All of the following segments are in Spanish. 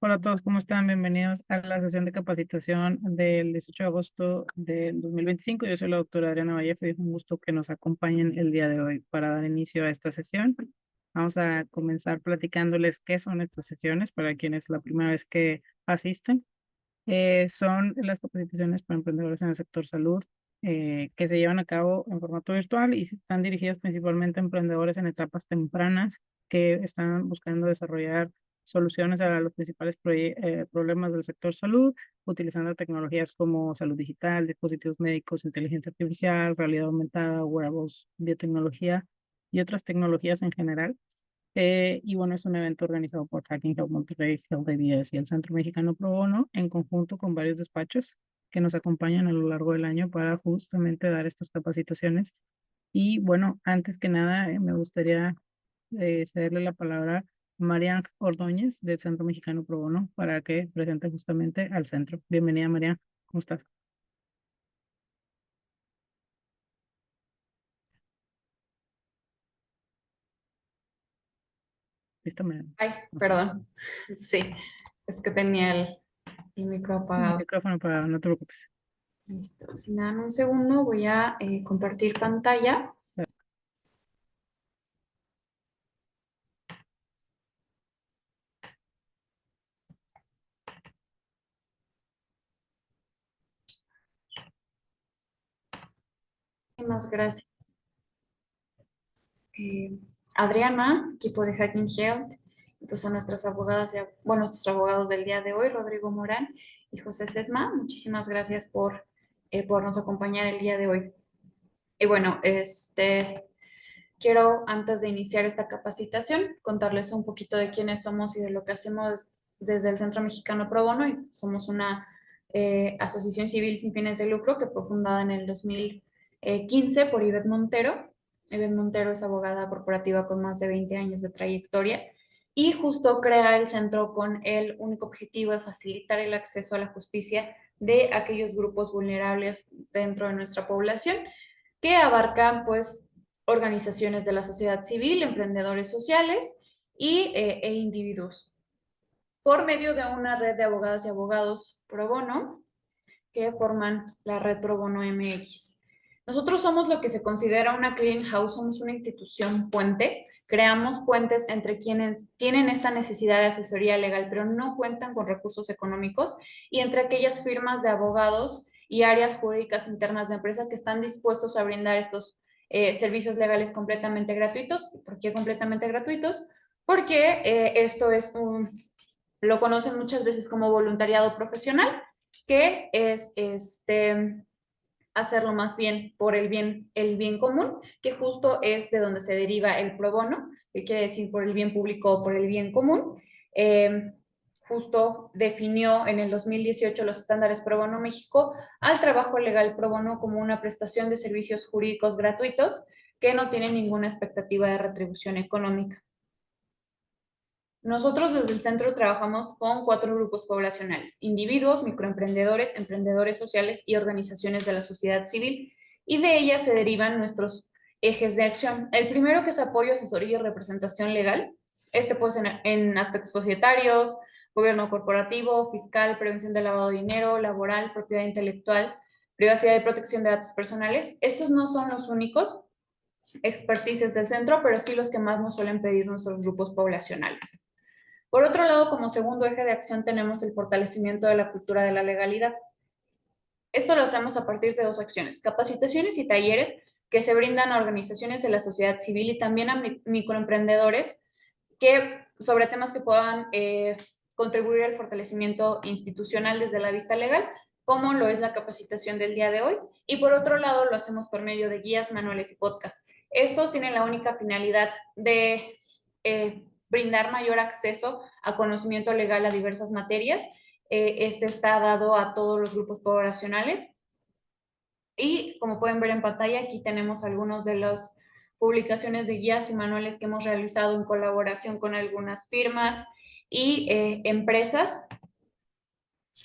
Hola a todos, ¿cómo están? Bienvenidos a la sesión de capacitación del 18 de agosto del 2025. Yo soy la doctora Adriana Vallejo y es un gusto que nos acompañen el día de hoy para dar inicio a esta sesión. Vamos a comenzar platicándoles qué son estas sesiones para quienes es la primera vez que asisten. Son las capacitaciones para emprendedores en el sector salud que se llevan a cabo en formato virtual y están dirigidas principalmente a emprendedores en etapas tempranas que están buscando desarrollar soluciones a los principales problemas del sector salud, utilizando tecnologías como salud digital, dispositivos médicos, inteligencia artificial, realidad aumentada, wearables, biotecnología y otras tecnologías en general. Y bueno, es un evento organizado por Hacking Health Monterrey, Health IDS y el Centro Mexicano Pro Bono, en conjunto con varios despachos que nos acompañan a lo largo del año para justamente dar estas capacitaciones. Y bueno, antes que nada, me gustaría cederle la palabra a Marian Ordóñez del Centro Mexicano Pro Bono para que presente justamente al centro. Bienvenida, Marian. ¿Cómo estás? ¿Listo, Marian? Ay, Ok. perdón. Sí, es que tenía el micro El apagado. micrófono para, no te preocupes. Listo. Si me dan un segundo, voy a compartir pantalla. Muchísimas gracias. eh, Adriana, equipo de Hacking Health, y pues a nuestras abogadas, bueno, nuestros abogados del día de hoy, Rodrigo Morán y José Sesma. Muchísimas gracias por nos acompañar el día de hoy. Y bueno, quiero, antes de iniciar esta capacitación, contarles un poquito de quiénes somos y de lo que hacemos desde el Centro Mexicano Pro Bono. Y somos una asociación civil sin fines de lucro que fue fundada en el 2015 por Ivette Montero. Ivette Montero es abogada corporativa con más de 20 años de trayectoria y justo crea el centro con el único objetivo de facilitar el acceso a la justicia de aquellos grupos vulnerables dentro de nuestra población que abarcan pues organizaciones de la sociedad civil, emprendedores sociales e individuos, por medio de una red de abogadas y abogados pro bono que forman la red Pro Bono MX. Nosotros somos lo que se considera una clearing house, somos una institución puente. Creamos puentes entre quienes tienen esta necesidad de asesoría legal, pero no cuentan con recursos económicos, y entre aquellas firmas de abogados y áreas jurídicas internas de empresa que están dispuestos a brindar estos servicios legales completamente gratuitos. ¿Por qué completamente gratuitos? Porque esto es lo conocen muchas veces como voluntariado profesional, que es hacerlo más bien por el bien común, que justo es de donde se deriva el pro bono, que quiere decir por el bien público o por el bien común. Eh, Justo definió en el 2018 los estándares Pro Bono México al trabajo legal pro bono como una prestación de servicios jurídicos gratuitos que no tienen ninguna expectativa de retribución económica. Nosotros desde el centro trabajamos con 4 grupos poblacionales: individuos, microemprendedores, emprendedores sociales y organizaciones de la sociedad civil, y de ellas se derivan nuestros ejes de acción. El primero, que es apoyo, asesoría y representación legal. Pues en aspectos societarios, gobierno corporativo, fiscal, prevención del lavado de dinero, laboral, propiedad intelectual, privacidad y protección de datos personales. Estos no son los únicos expertices del centro, pero sí los que más nos suelen pedir nuestros grupos poblacionales. Por otro lado, como segundo eje de acción tenemos el fortalecimiento de la cultura de la legalidad. Esto lo hacemos a partir de 2 acciones: capacitaciones y talleres que se brindan a organizaciones de la sociedad civil y también a microemprendedores, que sobre temas que puedan contribuir al fortalecimiento institucional desde la vista legal, como lo es la capacitación del día de hoy. Y por otro lado, lo hacemos por medio de guías, manuales y podcasts. Estos tienen la única finalidad de brindar mayor acceso a conocimiento legal a diversas materias. Este está dado a todos los grupos poblacionales. Y como pueden ver en pantalla, aquí tenemos algunos de las publicaciones de guías y manuales que hemos realizado en colaboración con algunas firmas y empresas.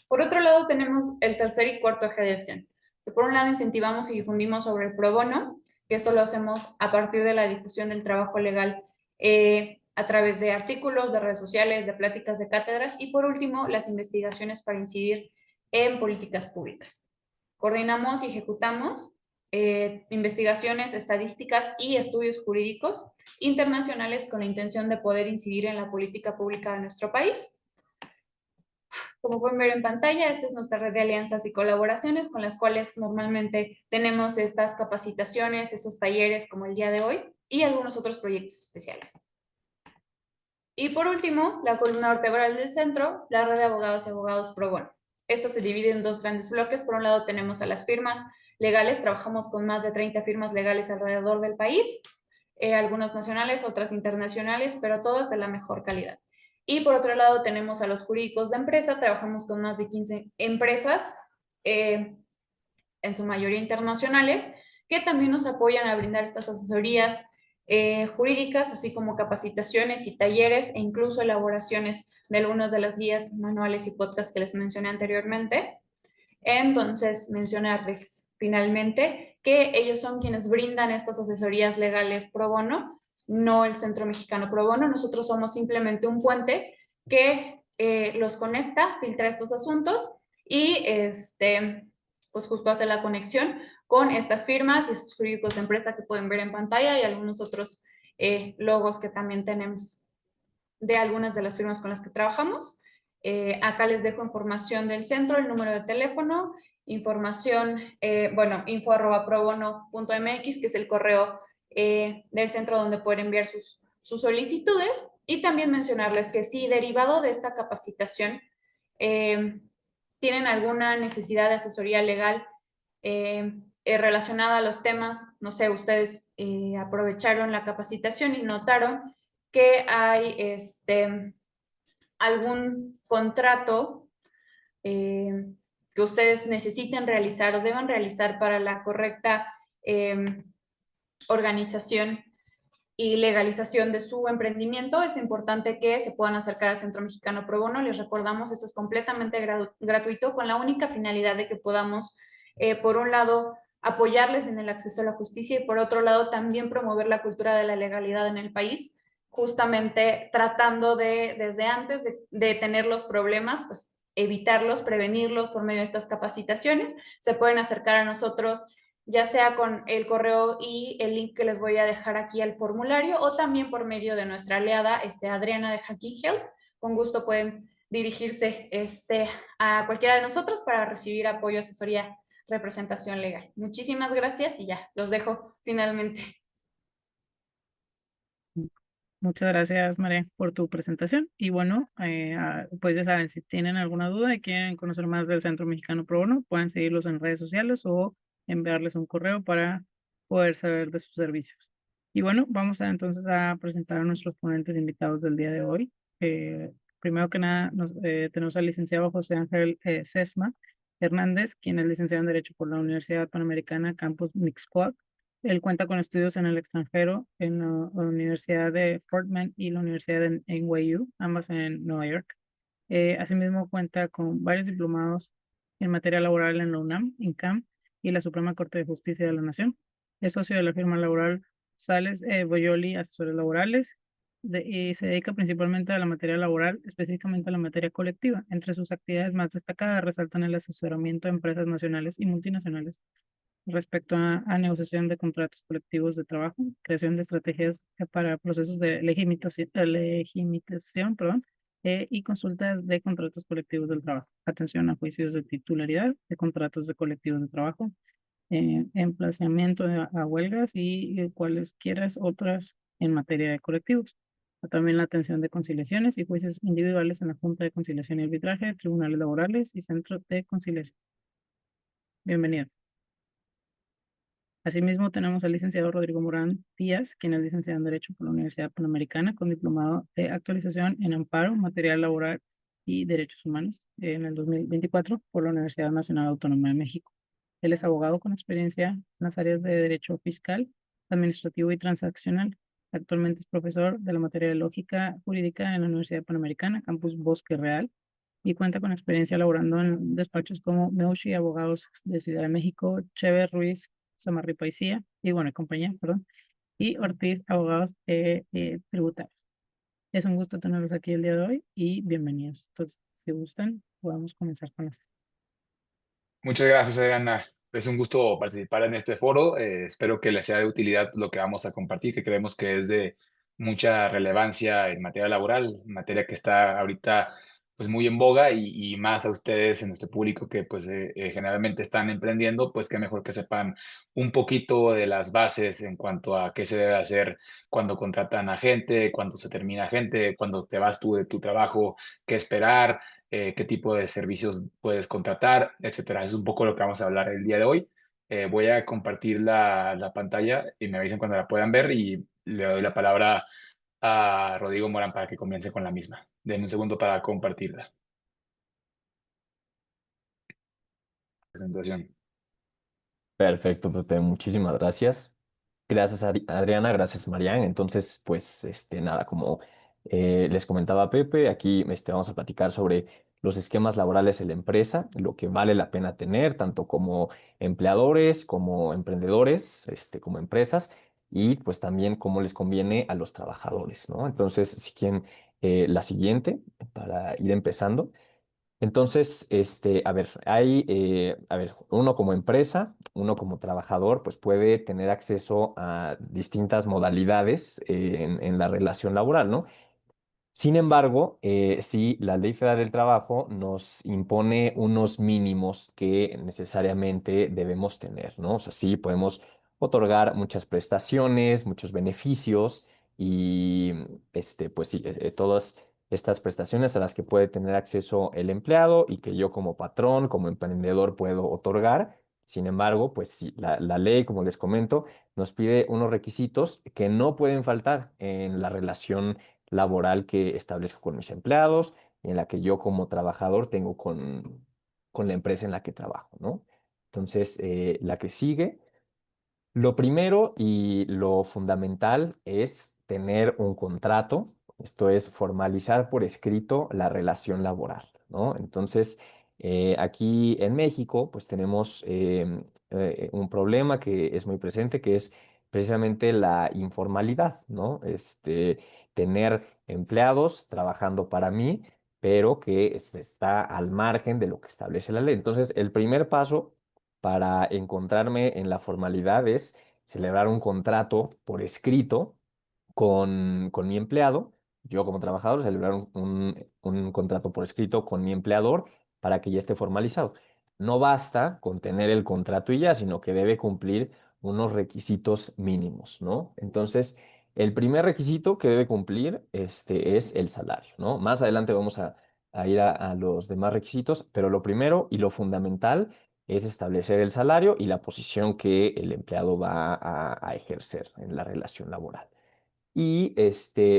Por otro lado, tenemos el tercer y cuarto eje de acción, que por un lado incentivamos y difundimos sobre el pro bono, que esto lo hacemos a partir de la difusión del trabajo legal a través de artículos, de redes sociales, de pláticas de cátedras y por último, las investigaciones para incidir en políticas públicas. Coordinamos y ejecutamos investigaciones, estadísticas y estudios jurídicos internacionales con la intención de poder incidir en la política pública de nuestro país. Como pueden ver en pantalla, esta es nuestra red de alianzas y colaboraciones con las cuales normalmente tenemos estas capacitaciones, esos talleres como el día de hoy y algunos otros proyectos especiales. Y por último, la columna vertebral del centro, la red de abogados y abogados pro bono. Esto se divide en dos grandes bloques. Por un lado tenemos a las firmas legales, trabajamos con más de 30 firmas legales alrededor del país, algunas nacionales, otras internacionales, pero todas de la mejor calidad. Y por otro lado tenemos a los jurídicos de empresa, trabajamos con más de 15 empresas, en su mayoría internacionales, que también nos apoyan a brindar estas asesorías jurídicas, así como capacitaciones y talleres e incluso elaboraciones de algunas de las guías, manuales y podcasts que les mencioné anteriormente. Entonces, mencionarles finalmente que ellos son quienes brindan estas asesorías legales pro bono, no el Centro Mexicano Pro Bono. Nosotros somos simplemente un puente que los conecta, filtra estos asuntos y pues justo hace la conexión con estas firmas y estos jurídicos de empresa que pueden ver en pantalla y algunos otros logos que también tenemos de algunas de las firmas con las que trabajamos. Acá les dejo información del centro, el número de teléfono, información, info@probono.mx, que es el correo del centro donde pueden enviar sus solicitudes. Y también mencionarles que si derivado de esta capacitación tienen alguna necesidad de asesoría legal relacionada a los temas, no sé, ustedes aprovecharon la capacitación y notaron que hay algún contrato que ustedes necesiten realizar o deban realizar para la correcta organización y legalización de su emprendimiento, es importante que se puedan acercar al Centro Mexicano Pro Bono. Les recordamos, esto es completamente gratuito con la única finalidad de que podamos, por un lado, apoyarles en el acceso a la justicia y por otro lado, también promover la cultura de la legalidad en el país, justamente tratando de, desde antes de tener los problemas, pues evitarlos, prevenirlos por medio de estas capacitaciones. Se pueden acercar a nosotros ya sea con el correo y el link que les voy a dejar aquí al formulario o también por medio de nuestra aliada Adriana de Hacking Health. Con gusto pueden dirigirse a cualquiera de nosotros para recibir apoyo, asesoría, representación legal. Muchísimas gracias y ya, los dejo finalmente. Muchas gracias, María, por tu presentación. Y bueno, pues ya saben, si tienen alguna duda y quieren conocer más del Centro Mexicano Pro Bono, pueden seguirlos en redes sociales o enviarles un correo para poder saber de sus servicios. Y bueno, vamos entonces a presentar a nuestros ponentes invitados del día de hoy. Primero que nada, tenemos al licenciado José Ángel Sesma Hernández, quien es licenciado en Derecho por la Universidad Panamericana Campus Mixcoac. Él cuenta con estudios en el extranjero en la Universidad de Fordham y la Universidad de NYU, ambas en Nueva York. Asimismo, cuenta con varios diplomados en materia laboral en la UNAM, INCAM y la Suprema Corte de Justicia de la Nación. Es socio de la firma laboral Sales Boyoli Asesores Laborales y se dedica principalmente a la materia laboral, específicamente a la materia colectiva. Entre sus actividades más destacadas resaltan el asesoramiento de empresas nacionales y multinacionales respecto a negociación de contratos colectivos de trabajo, creación de estrategias para procesos de legitimación, perdón, y consultas de contratos colectivos del trabajo, atención a juicios de titularidad de contratos de colectivos de trabajo, emplazamiento a huelgas y cualesquiera otras en materia de colectivos. También la atención de conciliaciones y juicios individuales en la Junta de Conciliación y Arbitraje, tribunales laborales y centros de conciliación. Bienvenido. Asimismo, tenemos al licenciado Rodrigo Morán Díaz, quien es licenciado en Derecho por la Universidad Panamericana, con diplomado de actualización en Amparo, Material Laboral y Derechos Humanos en el 2024 por la Universidad Nacional Autónoma de México. Él es abogado con experiencia en las áreas de Derecho Fiscal, Administrativo y Transaccional. Actualmente es profesor de la materia de Lógica Jurídica en la Universidad Panamericana, Campus Bosque Real, y cuenta con experiencia laborando en despachos como Meucci Abogados de Ciudad de México, Chever Ruiz Samarripa Paisía, y bueno, compañía, perdón, y Ortiz Abogados Tributarios. Es un gusto tenerlos aquí el día de hoy y bienvenidos. Entonces, si gustan, podemos comenzar con las... Muchas gracias, Adriana. Es un gusto participar en este foro. Espero que les sea de utilidad lo que vamos a compartir, que creemos que es de mucha relevancia en materia laboral, materia que está ahorita pues muy en boga y más a ustedes en nuestro público que pues generalmente están emprendiendo, pues qué mejor que sepan un poquito de las bases en cuanto a qué se debe hacer cuando contratan a gente, cuando se termina gente, cuando te vas tú de tu trabajo, qué esperar, qué tipo de servicios puedes contratar, etcétera. Es un poco lo que vamos a hablar el día de hoy. Voy a compartir la pantalla y me avisen cuando la puedan ver y le doy la palabra a Rodrigo Morán para que comience con la misma. Denme un segundo para compartir la presentación. Perfecto, Pepe, muchísimas gracias. Gracias, Adriana, gracias, Marian. Entonces, pues, nada, como les comentaba Pepe, aquí vamos a platicar sobre los esquemas laborales en la empresa, lo que vale la pena tener, tanto como empleadores, como emprendedores, como empresas, y pues también cómo les conviene a los trabajadores, ¿no? Entonces, si quieren la siguiente, para ir empezando. Entonces, a ver, a ver, uno como empresa, uno como trabajador, pues puede tener acceso a distintas modalidades en la relación laboral, ¿no? Sin embargo, sí, la Ley Federal del Trabajo nos impone unos mínimos que necesariamente debemos tener, ¿no? O sea, sí, podemos otorgar muchas prestaciones, muchos beneficios y, pues sí, todas estas prestaciones a las que puede tener acceso el empleado y que yo como patrón, como emprendedor puedo otorgar. Sin embargo, pues sí, la ley, como les comento, nos pide unos requisitos que no pueden faltar en la relación laboral que establezco con mis empleados y en la que yo como trabajador tengo con la empresa en la que trabajo, ¿no? Entonces, la que sigue, lo primero y lo fundamental es tener un contrato, esto es formalizar por escrito la relación laboral, ¿no? Entonces, aquí en México, pues tenemos un problema que es muy presente, que es precisamente la informalidad, ¿no? Tener empleados trabajando para mí, pero que está al margen de lo que establece la ley. Entonces, el primer paso para encontrarme en la formalidad es celebrar un contrato por escrito con mi empleado, yo como trabajador, celebrar un contrato por escrito con mi empleador para que ya esté formalizado. No basta con tener el contrato y ya, sino que debe cumplir unos requisitos mínimos, ¿no? Entonces, el primer requisito que debe cumplir es el salario, ¿no? Más adelante vamos a ir a los demás requisitos, pero lo primero y lo fundamental es establecer el salario y la posición que el empleado va a ejercer en la relación laboral. Y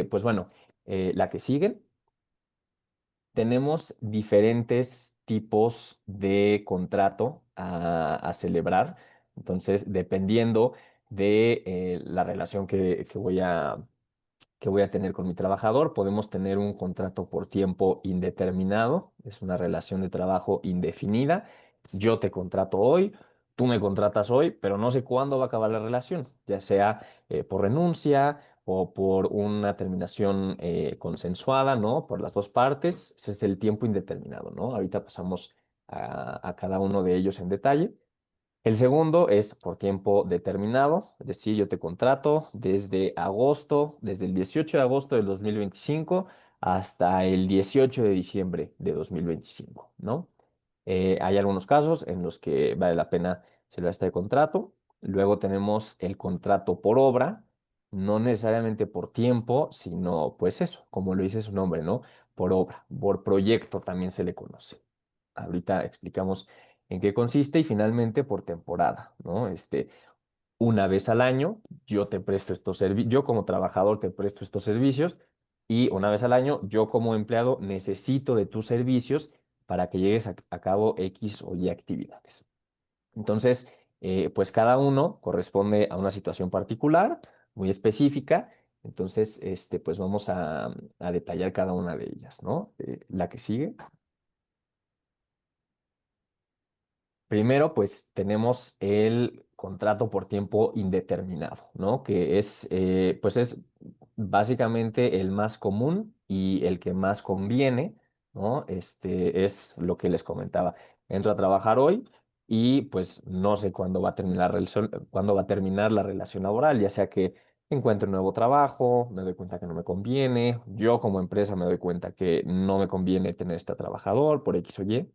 pues bueno, la que sigue, tenemos diferentes tipos de contrato a celebrar. Entonces, dependiendo de la relación que voy a tener con mi trabajador. Podemos tener un contrato por tiempo indeterminado, es una relación de trabajo indefinida. Yo te contrato hoy, tú me contratas hoy, pero no sé cuándo va a acabar la relación, ya sea por renuncia o por una terminación consensuada, ¿no? Por las dos partes. Ese es el tiempo indeterminado, ¿no? Ahorita pasamos a cada uno de ellos en detalle. El segundo es por tiempo determinado, es decir, yo te contrato desde el 18 de agosto del 2025 hasta el 18 de diciembre de 2025, ¿no? Hay algunos casos en los que vale la pena celebrar este contrato. Luego tenemos el contrato por obra, no necesariamente por tiempo, sino pues eso, como lo dice su nombre, ¿no? Por obra, por proyecto también se le conoce. Ahorita explicamos en qué consiste y finalmente por temporada, ¿no? Una vez al año yo te presto estos servicios, yo como trabajador te presto estos servicios y una vez al año yo como empleado necesito de tus servicios para que llegues a cabo X o Y actividades. Entonces, pues cada uno corresponde a una situación particular, muy específica. Entonces, pues vamos a detallar cada una de ellas, ¿no? La que sigue. Primero, pues tenemos el contrato por tiempo indeterminado, ¿no? Que es, pues es básicamente el más común y el que más conviene, ¿no? Es lo que les comentaba. Entro a trabajar hoy y pues no sé cuándo va a terminar, cuándo va a terminar la relación laboral, ya sea que encuentro un nuevo trabajo, me doy cuenta que no me conviene, yo como empresa me doy cuenta que no me conviene tener este trabajador por X o Y.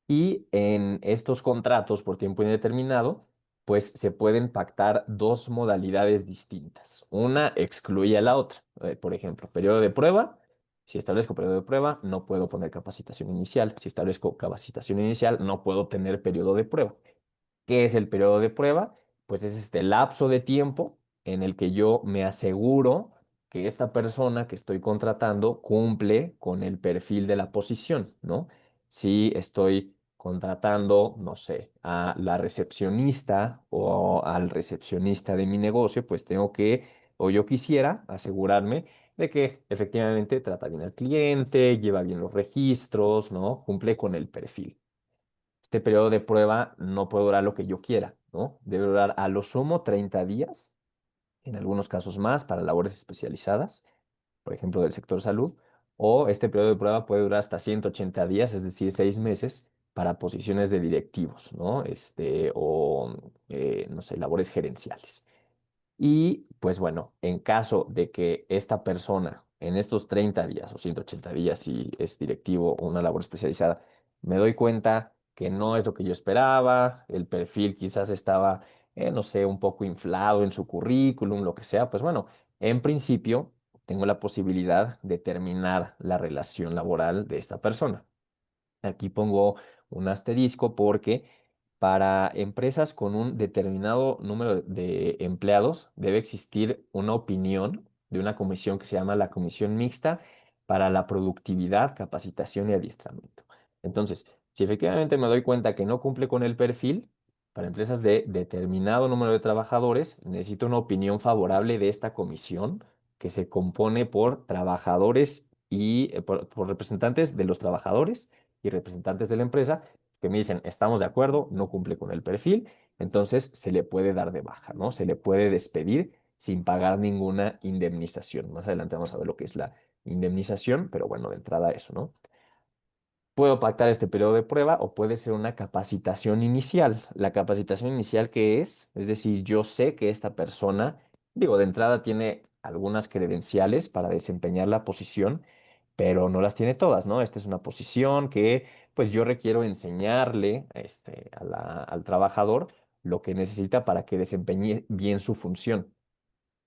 Y en estos contratos por tiempo indeterminado, pues se pueden pactar dos modalidades distintas. Una excluye a la otra. Por ejemplo, periodo de prueba. Si establezco periodo de prueba, no puedo poner capacitación inicial. Si establezco capacitación inicial, no puedo tener periodo de prueba. ¿Qué es el periodo de prueba? Pues es este lapso de tiempo en el que yo me aseguro que esta persona que estoy contratando cumple con el perfil de la posición, ¿no? Si estoy contratando, no sé, a la recepcionista o al recepcionista de mi negocio, pues tengo que, o yo quisiera asegurarme de que efectivamente trata bien al cliente, lleva bien los registros, ¿no? Cumple con el perfil. Este periodo de prueba no puede durar lo que yo quiera, ¿no? Debe durar a lo sumo 30 días, en algunos casos más, para labores especializadas, por ejemplo, del sector salud, o este periodo de prueba puede durar hasta 180 días, es decir, 6 meses, para posiciones de directivos, ¿no? No sé, labores gerenciales. Y pues bueno, en caso de que esta persona en estos 30 días o 180 días, si es directivo o una labor especializada, me doy cuenta que no es lo que yo esperaba, el perfil quizás estaba, no sé, un poco inflado en su currículum, lo que sea, pues bueno, en principio tengo la posibilidad de terminar la relación laboral de esta persona. Aquí pongo un asterisco porque para empresas con un determinado número de empleados debe existir una opinión de una comisión que se llama la Comisión Mixta para la Productividad, Capacitación y Adiestramiento. Entonces, si efectivamente me doy cuenta que no cumple con el perfil, para empresas de determinado número de trabajadores, necesito una opinión favorable de esta comisión que se compone por trabajadores y por representantes de los trabajadores y representantes de la empresa que me dicen, estamos de acuerdo, no cumple con el perfil, entonces se le puede dar de baja, ¿no? Se le puede despedir sin pagar ninguna indemnización. Más adelante vamos a ver lo que es la indemnización, pero bueno, de entrada eso, ¿no? Puedo pactar este periodo de prueba o puede ser una capacitación inicial. La capacitación inicial, ¿qué es? Es decir, yo sé que esta persona, digo, de entrada tiene algunas credenciales para desempeñar la posición, pero no las tiene todas, ¿no? Esta es una posición que, pues yo requiero enseñarle al trabajador lo que necesita para que desempeñe bien su función.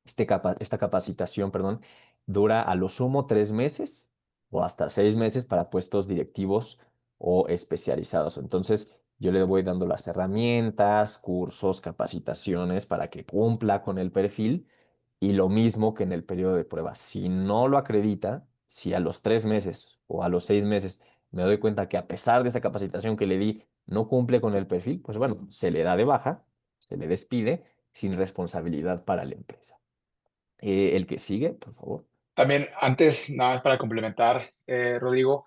Esta capacitación, perdón, dura a lo sumo 3 meses o hasta 6 meses para puestos directivos o especializados. Entonces, yo le voy dando las herramientas, cursos, capacitaciones para que cumpla con el perfil y lo mismo que en el periodo de prueba. Si no lo acredita, si a los 3 meses o a los 6 meses me doy cuenta que a pesar de esta capacitación que le di, no cumple con el perfil, pues bueno, se le da de baja, se le despide sin responsabilidad para la empresa. El que sigue, por favor. También, antes, nada más para complementar, Rodrigo,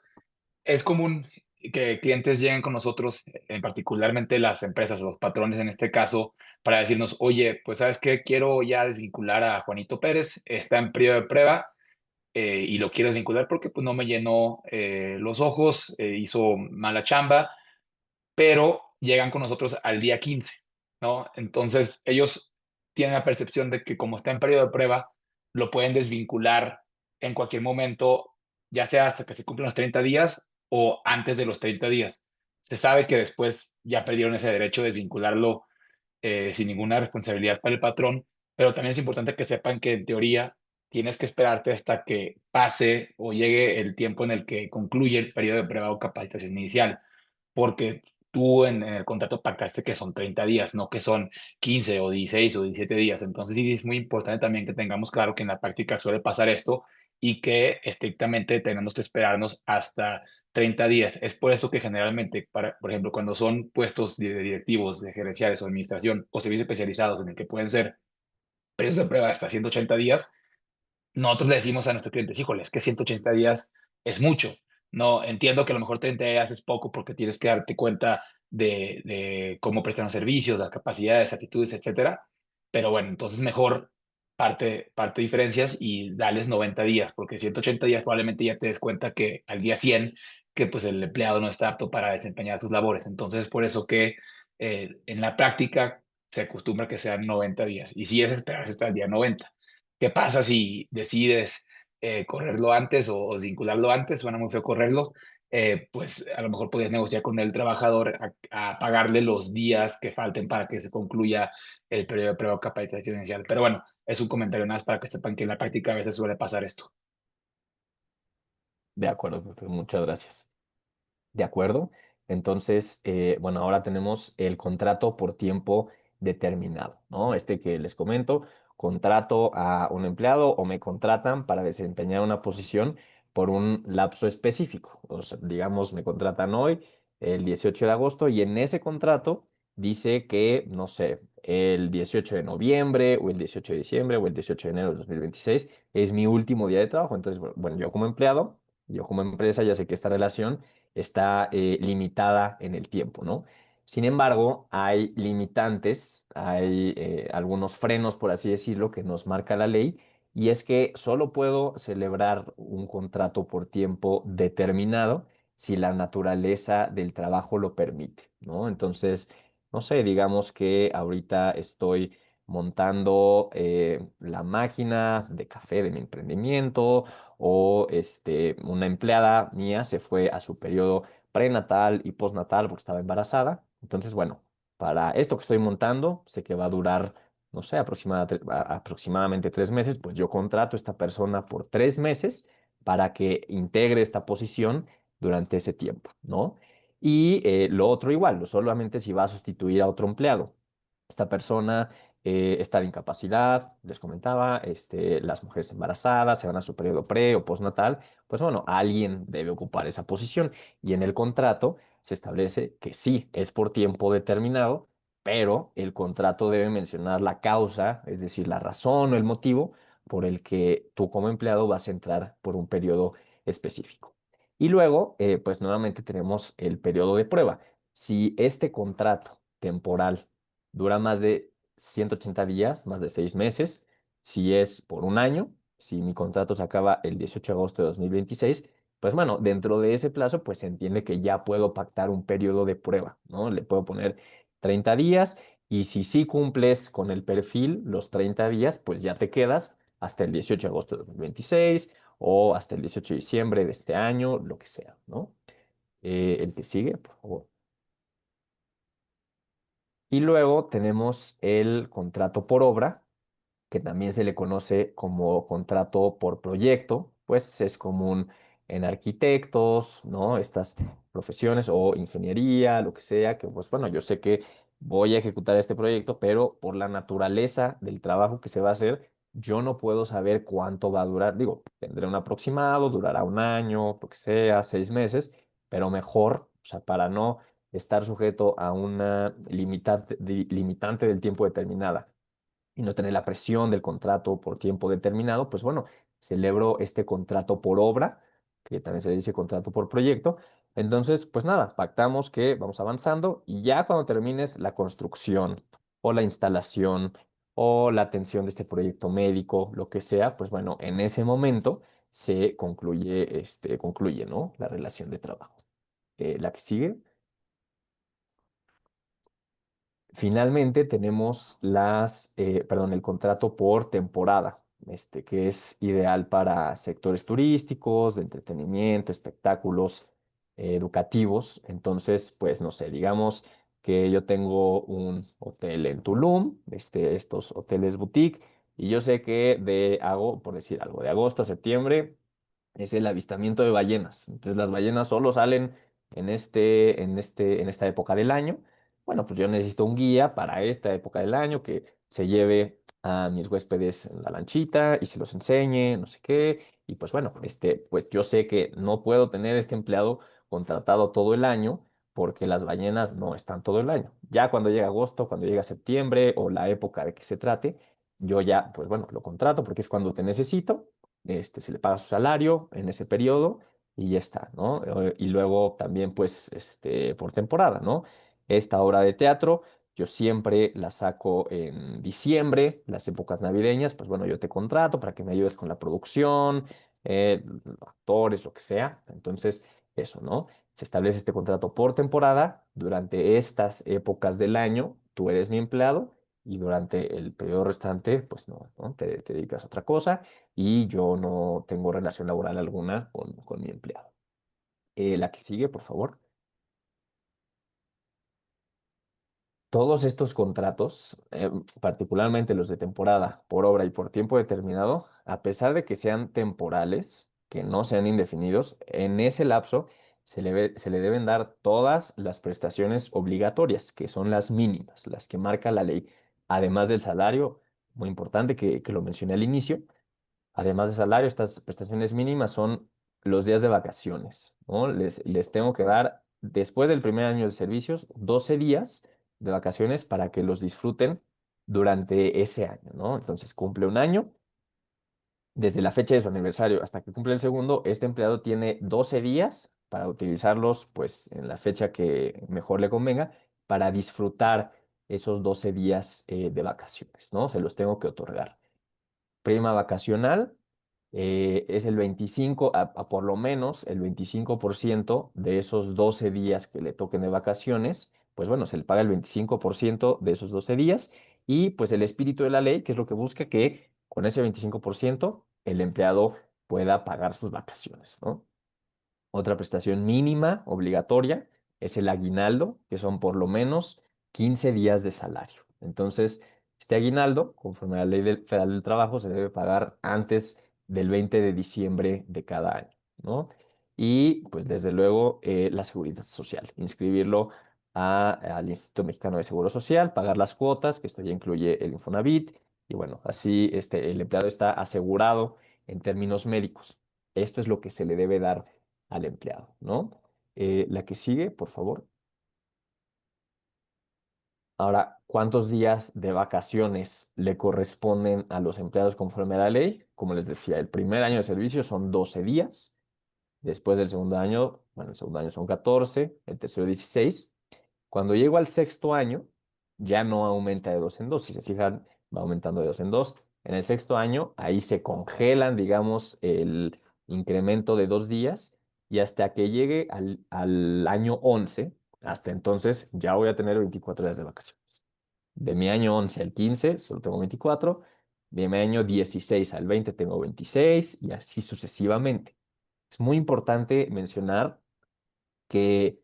es común que clientes lleguen con nosotros, en particularmente las empresas, los patrones en este caso, para decirnos, oye, pues sabes qué, quiero ya desvincular a Juanito Pérez, está en periodo de prueba y lo quiero desvincular porque pues, no me llenó los ojos, hizo mala chamba, pero llegan con nosotros al día 15, ¿no? Entonces, ellos tienen la percepción de que como está en periodo de prueba, lo pueden desvincular en cualquier momento, ya sea hasta que se cumplan los 30 días o antes de los 30 días. Se sabe que después ya perdieron ese derecho de desvincularlo sin ninguna responsabilidad para el patrón, pero también es importante que sepan que en teoría tienes que esperarte hasta que pase o llegue el tiempo en el que concluye el periodo de prueba o capacitación inicial, porque tú en el contrato pactaste que son 30 días, no que son 15 o 16 o 17 días. Entonces sí es muy importante también que tengamos claro que en la práctica suele pasar esto y que estrictamente tenemos que esperarnos hasta 30 días. Es por eso que generalmente, por ejemplo, cuando son puestos de directivos, de gerenciales o administración o servicios especializados en el que pueden ser periodos de prueba hasta 180 días, nosotros le decimos a nuestros clientes, híjole, es que 180 días es mucho. No, entiendo que a lo mejor 30 días es poco porque tienes que darte cuenta de cómo prestan los servicios, las capacidades, actitudes, etcétera. Pero bueno, entonces mejor parte diferencias y dales 90 días, porque 180 días probablemente ya te des cuenta que al día 100 que pues el empleado no está apto para desempeñar sus labores. Entonces, por eso que en la práctica se acostumbra que sean 90 días y si es esperarse hasta el día 90. ¿Qué pasa si decides correrlo antes o vincularlo antes? Suena muy feo correrlo. Pues a lo mejor podrías negociar con el trabajador a pagarle los días que falten para que se concluya el periodo de prueba o capacitación inicial. Pero bueno, es un comentario nada más para que sepan que en la práctica a veces suele pasar esto. De acuerdo, Pepe, muchas gracias. ¿De acuerdo? Entonces, bueno, ahora tenemos el contrato por tiempo determinado, ¿no? Este que les comento, contrato a un empleado o me contratan para desempeñar una posición por un lapso específico. O sea, digamos, me contratan hoy, el 18 de agosto, y en ese contrato dice que, no sé, el 18 de noviembre o el 18 de diciembre o el 18 de enero de 2026 es mi último día de trabajo. Entonces, bueno, yo como empleado, yo como empresa ya sé que esta relación está limitada en el tiempo, ¿no? Sin embargo, hay limitantes, hay algunos frenos, por así decirlo, que nos marca la ley, y es que solo puedo celebrar un contrato por tiempo determinado si la naturaleza del trabajo lo permite, ¿no? Entonces, no sé, digamos que ahorita estoy montando la máquina de café de mi emprendimiento o una empleada mía se fue a su periodo prenatal y postnatal porque estaba embarazada. Entonces, bueno, para esto que estoy montando, sé que va a durar, no sé, aproximadamente 3 meses, pues yo contrato a esta persona por 3 meses para que integre esta posición durante ese tiempo, ¿no? Y lo otro igual, solamente si va a sustituir a otro empleado. Esta persona está de incapacidad, les comentaba, las mujeres embarazadas se van a su periodo pre o postnatal, pues bueno, alguien debe ocupar esa posición y en el contrato se establece que sí, es por tiempo determinado, pero el contrato debe mencionar la causa, es decir, la razón o el motivo por el que tú como empleado vas a entrar por un periodo específico. Y luego, pues nuevamente tenemos el periodo de prueba. Si este contrato temporal dura más de 180 días, más de 6 meses, si es por un año, si mi contrato se acaba el 18 de agosto de 2026, pues bueno, dentro de ese plazo, pues se entiende que ya puedo pactar un periodo de prueba, ¿no? Le puedo poner 30 días y si sí cumples con el perfil los 30 días, pues ya te quedas hasta el 18 de agosto de 2026 o hasta el 18 de diciembre de este año, lo que sea, ¿no? El que sigue, por favor. Y luego tenemos el contrato por obra, que también se le conoce como contrato por proyecto, pues es común en arquitectos, ¿no? Estas profesiones o ingeniería, lo que sea, que pues bueno, yo sé que voy a ejecutar este proyecto, pero por la naturaleza del trabajo que se va a hacer, yo no puedo saber cuánto va a durar. Digo, tendré un aproximado, durará un año, lo que sea, 6 meses, pero mejor, o sea, para no estar sujeto a una limitante del tiempo determinada y no tener la presión del contrato por tiempo determinado, pues bueno, celebro este contrato por obra, que también se le dice contrato por proyecto. Entonces, pues nada, pactamos que vamos avanzando y ya cuando termines la construcción o la instalación o la atención de este proyecto médico, lo que sea, pues bueno, en ese momento se concluye, ¿no? La relación de trabajo. La que sigue. Finalmente tenemos el contrato por temporada, que es ideal para sectores turísticos, de entretenimiento, espectáculos, educativos. Entonces, pues no sé, digamos que yo tengo un hotel en Tulum, estos hoteles boutique, y yo sé que hago, por decir algo, de agosto a septiembre es el avistamiento de ballenas. Entonces las ballenas solo salen en esta época del año. Bueno, pues yo necesito un guía para esta época del año que se lleve a mis huéspedes en la lanchita y se los enseñe, no sé qué. Y pues bueno, pues yo sé que no puedo tener este empleado contratado todo el año porque las ballenas no están todo el año. Ya cuando llega agosto, cuando llega septiembre o la época de que se trate, yo ya, pues bueno, lo contrato porque es cuando te necesito, se le paga su salario en ese periodo y ya está, ¿no? Y luego también, pues, por temporada, ¿no? Esta obra de teatro Yo siempre la saco en diciembre, las épocas navideñas, pues bueno, yo te contrato para que me ayudes con la producción, actores, lo que sea. Entonces, eso, ¿no? Se establece este contrato por temporada. Durante estas épocas del año, tú eres mi empleado y durante el periodo restante, pues no, ¿no? Te dedicas a otra cosa y yo no tengo relación laboral alguna con mi empleado. La que sigue, por favor. Todos estos contratos, particularmente los de temporada, por obra y por tiempo determinado, a pesar de que sean temporales, que no sean indefinidos, en ese lapso se le deben dar todas las prestaciones obligatorias, que son las mínimas, las que marca la ley, además del salario, muy importante que lo mencioné al inicio. Además de salario, estas prestaciones mínimas son los días de vacaciones, ¿no? Les tengo que dar, después del primer año de servicios, 12 días de vacaciones para que los disfruten durante ese año, ¿no? Entonces cumple un año, desde la fecha de su aniversario hasta que cumple el segundo, este empleado tiene 12 días para utilizarlos, pues, en la fecha que mejor le convenga, para disfrutar esos 12 días de vacaciones, ¿no? Se los tengo que otorgar. Prima vacacional es el 25, a por lo menos el 25% de esos 12 días que le toquen de vacaciones, pues bueno, se le paga el 25% de esos 12 días y pues el espíritu de la ley, que es lo que busca que con ese 25% el empleado pueda pagar sus vacaciones, ¿no? Otra prestación mínima obligatoria es el aguinaldo, que son por lo menos 15 días de salario. Entonces, este aguinaldo, conforme a la Federal del Trabajo, se debe pagar antes del 20 de diciembre de cada año, ¿no? Y pues desde luego la seguridad social, inscribirlo al Instituto Mexicano de Seguro Social, pagar las cuotas, que esto ya incluye el Infonavit, y bueno, así el empleado está asegurado en términos médicos. Esto es lo que se le debe dar al empleado, ¿no? La que sigue, por favor. Ahora, ¿cuántos días de vacaciones le corresponden a los empleados conforme a la ley? Como les decía, el primer año de servicio son 12 días. Después del segundo año, bueno, el segundo año son 14, el tercero 16. Cuando llego al sexto año, ya no aumenta de dos en dos. Si se fijan, va aumentando de dos en dos. En el sexto año, ahí se congelan, digamos, el incremento de 2 días y hasta que llegue al año 11, hasta entonces ya voy a tener 24 días de vacaciones. De mi año 11 al 15 solo tengo 24. De mi año 16 al 20 tengo 26 y así sucesivamente. Es muy importante mencionar que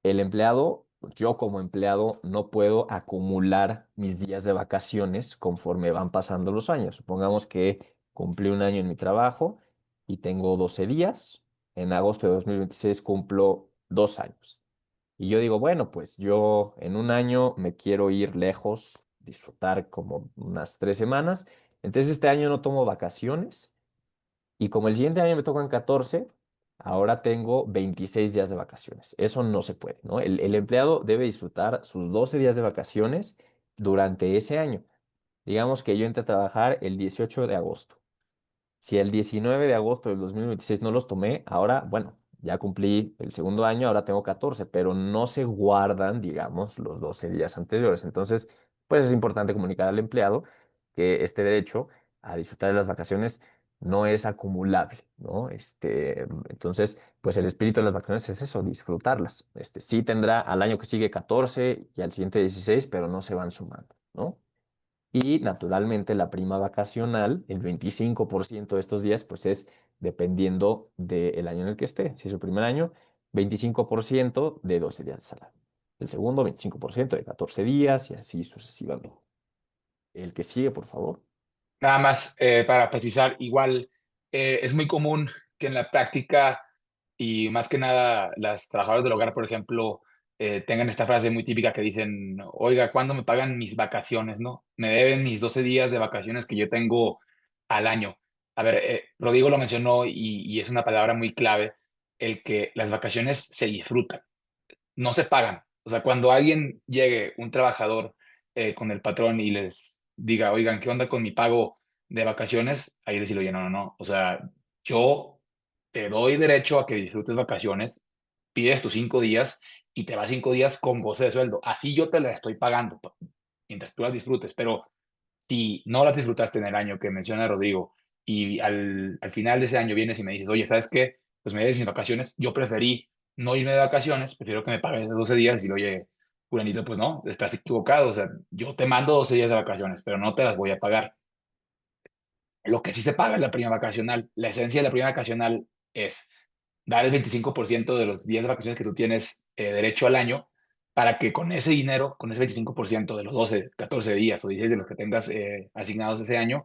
el empleado, yo como empleado, no puedo acumular mis días de vacaciones conforme van pasando los años. Supongamos que cumplí un año en mi trabajo y tengo 12 días. En agosto de 2026 cumplo 2 años. Y yo digo, bueno, pues yo en un año me quiero ir lejos, disfrutar como unas 3 semanas. Entonces este año no tomo vacaciones y como el siguiente año me tocan 14, ahora tengo 26 días de vacaciones. Eso no se puede, ¿no? El empleado debe disfrutar sus 12 días de vacaciones durante ese año. Digamos que yo entré a trabajar el 18 de agosto. Si el 19 de agosto del 2026 no los tomé, ahora, bueno, ya cumplí el segundo año, ahora tengo 14, pero no se guardan, digamos, los 12 días anteriores. Entonces, pues es importante comunicar al empleado que este derecho a disfrutar de las vacaciones no es acumulable, ¿no? Entonces, pues el espíritu de las vacaciones es eso, disfrutarlas. Sí tendrá al año que sigue 14 y al siguiente 16, pero no se van sumando, ¿no? Y naturalmente la prima vacacional, el 25% de estos días, pues es dependiendo del año en el que esté. Si es su primer año, 25% de 12 días de salario. El segundo, 25% de 14 días y así sucesivamente. El que sigue, por favor. Nada más para precisar, igual es muy común que en la práctica y más que nada las trabajadoras del hogar, por ejemplo, tengan esta frase muy típica que dicen, oiga, ¿cuándo me pagan mis vacaciones, no? Me deben mis 12 días de vacaciones que yo tengo al año. A ver, Rodrigo lo mencionó y es una palabra muy clave, el que las vacaciones se disfrutan, no se pagan. O sea, cuando alguien llegue, un trabajador con el patrón y les diga, oigan, ¿qué onda con mi pago de vacaciones? Ahí decirle, oye, no, no, no. O sea, yo te doy derecho a que disfrutes vacaciones, pides tus 5 días y te vas 5 días con goce de sueldo. Así yo te la estoy pagando mientras tú las disfrutes, pero si no las disfrutaste en el año que menciona Rodrigo y al final de ese año vienes y me dices, oye, ¿sabes qué? Pues me des mis vacaciones, yo preferí no irme de vacaciones, prefiero que me pagues 12 días y le oye, fulanito, pues no, estás equivocado, o sea, yo te mando 12 días de vacaciones, pero no te las voy a pagar. Lo que sí se paga es la prima vacacional. La esencia de la prima vacacional es dar el 25% de los días de vacaciones que tú tienes derecho al año para que con ese dinero, con ese 25% de los 12, 14 días o 16 de los que tengas asignados ese año,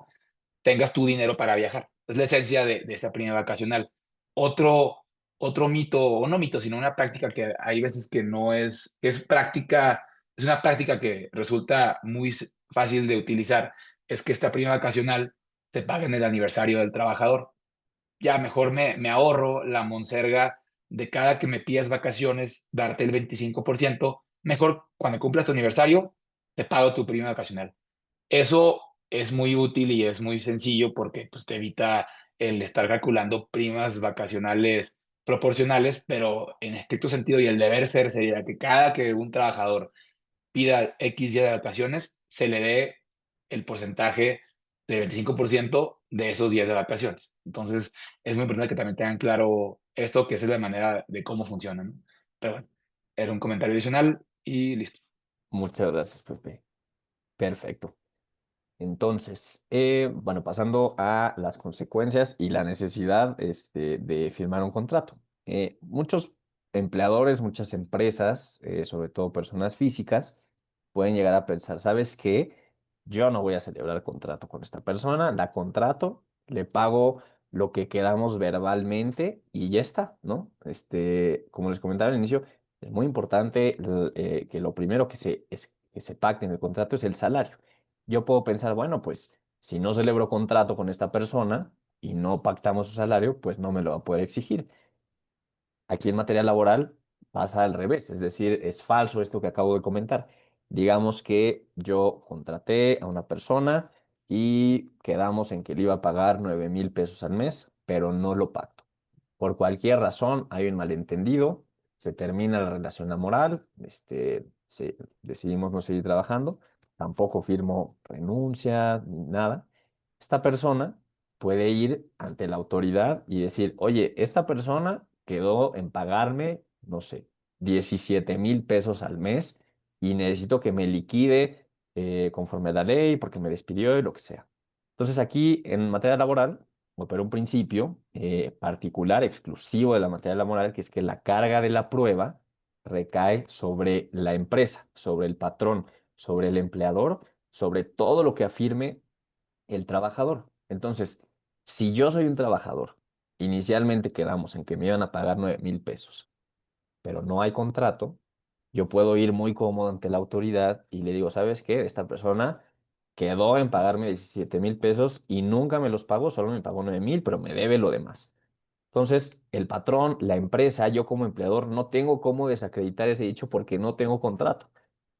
tengas tu dinero para viajar. Es la esencia de esa prima vacacional. Otro, otro mito, o no mito, sino una práctica que hay veces que no es, que es práctica, es una práctica que resulta muy fácil de utilizar, es que esta prima vacacional se paga en el aniversario del trabajador. Ya mejor me ahorro la monserga de cada que me pidas vacaciones, darte el 25%, mejor cuando cumplas tu aniversario, te pago tu prima vacacional. Eso es muy útil y es muy sencillo porque pues, te evita el estar calculando primas vacacionales proporcionales, pero en estricto sentido y el deber ser sería que cada que un trabajador pida X día de vacaciones, se le dé el porcentaje del 25% de esos días de vacaciones. Entonces, es muy importante que también tengan claro esto, que esa es la manera de cómo funciona, ¿no? Pero bueno, era un comentario adicional y listo. Muchas gracias, Pepe. Perfecto. Entonces, bueno, pasando a las consecuencias y la necesidad de firmar un contrato. Muchos empleadores, muchas empresas, sobre todo personas físicas, pueden llegar a pensar, ¿sabes qué? Yo no voy a celebrar contrato con esta persona, la contrato, le pago lo que quedamos verbalmente y ya está, ¿no? Como les comentaba al inicio, es muy importante que lo primero que se pacte en el contrato es el salario. Yo puedo pensar, bueno, pues si no celebro contrato con esta persona y no pactamos su salario, pues no me lo va a poder exigir. Aquí en materia laboral pasa al revés, es decir, es falso esto que acabo de comentar. Digamos que yo contraté a una persona y quedamos en que le iba a pagar 9,000 pesos al mes, pero no lo pacto. Por cualquier razón hay un malentendido, se termina la relación laboral, decidimos no seguir trabajando, tampoco firmo renuncia ni nada. Esta persona puede ir ante la autoridad y decir, oye, esta persona quedó en pagarme, no sé, 17,000 pesos al mes y necesito que me liquide conforme a la ley porque me despidió y lo que sea. Entonces aquí en materia laboral opera un principio particular, exclusivo de la materia laboral, que es que la carga de la prueba recae sobre la empresa, sobre el patrón, sobre el empleador, sobre todo lo que afirme el trabajador. Entonces, si yo soy un trabajador, inicialmente quedamos en que me iban a pagar 9,000 pesos, pero no hay contrato, yo puedo ir muy cómodo ante la autoridad y le digo, ¿sabes qué? Esta persona quedó en pagarme 17,000 pesos y nunca me los pagó, solo me pagó 9,000, pero me debe lo demás. Entonces, el patrón, la empresa, yo como empleador, no tengo cómo desacreditar ese dicho porque no tengo contrato.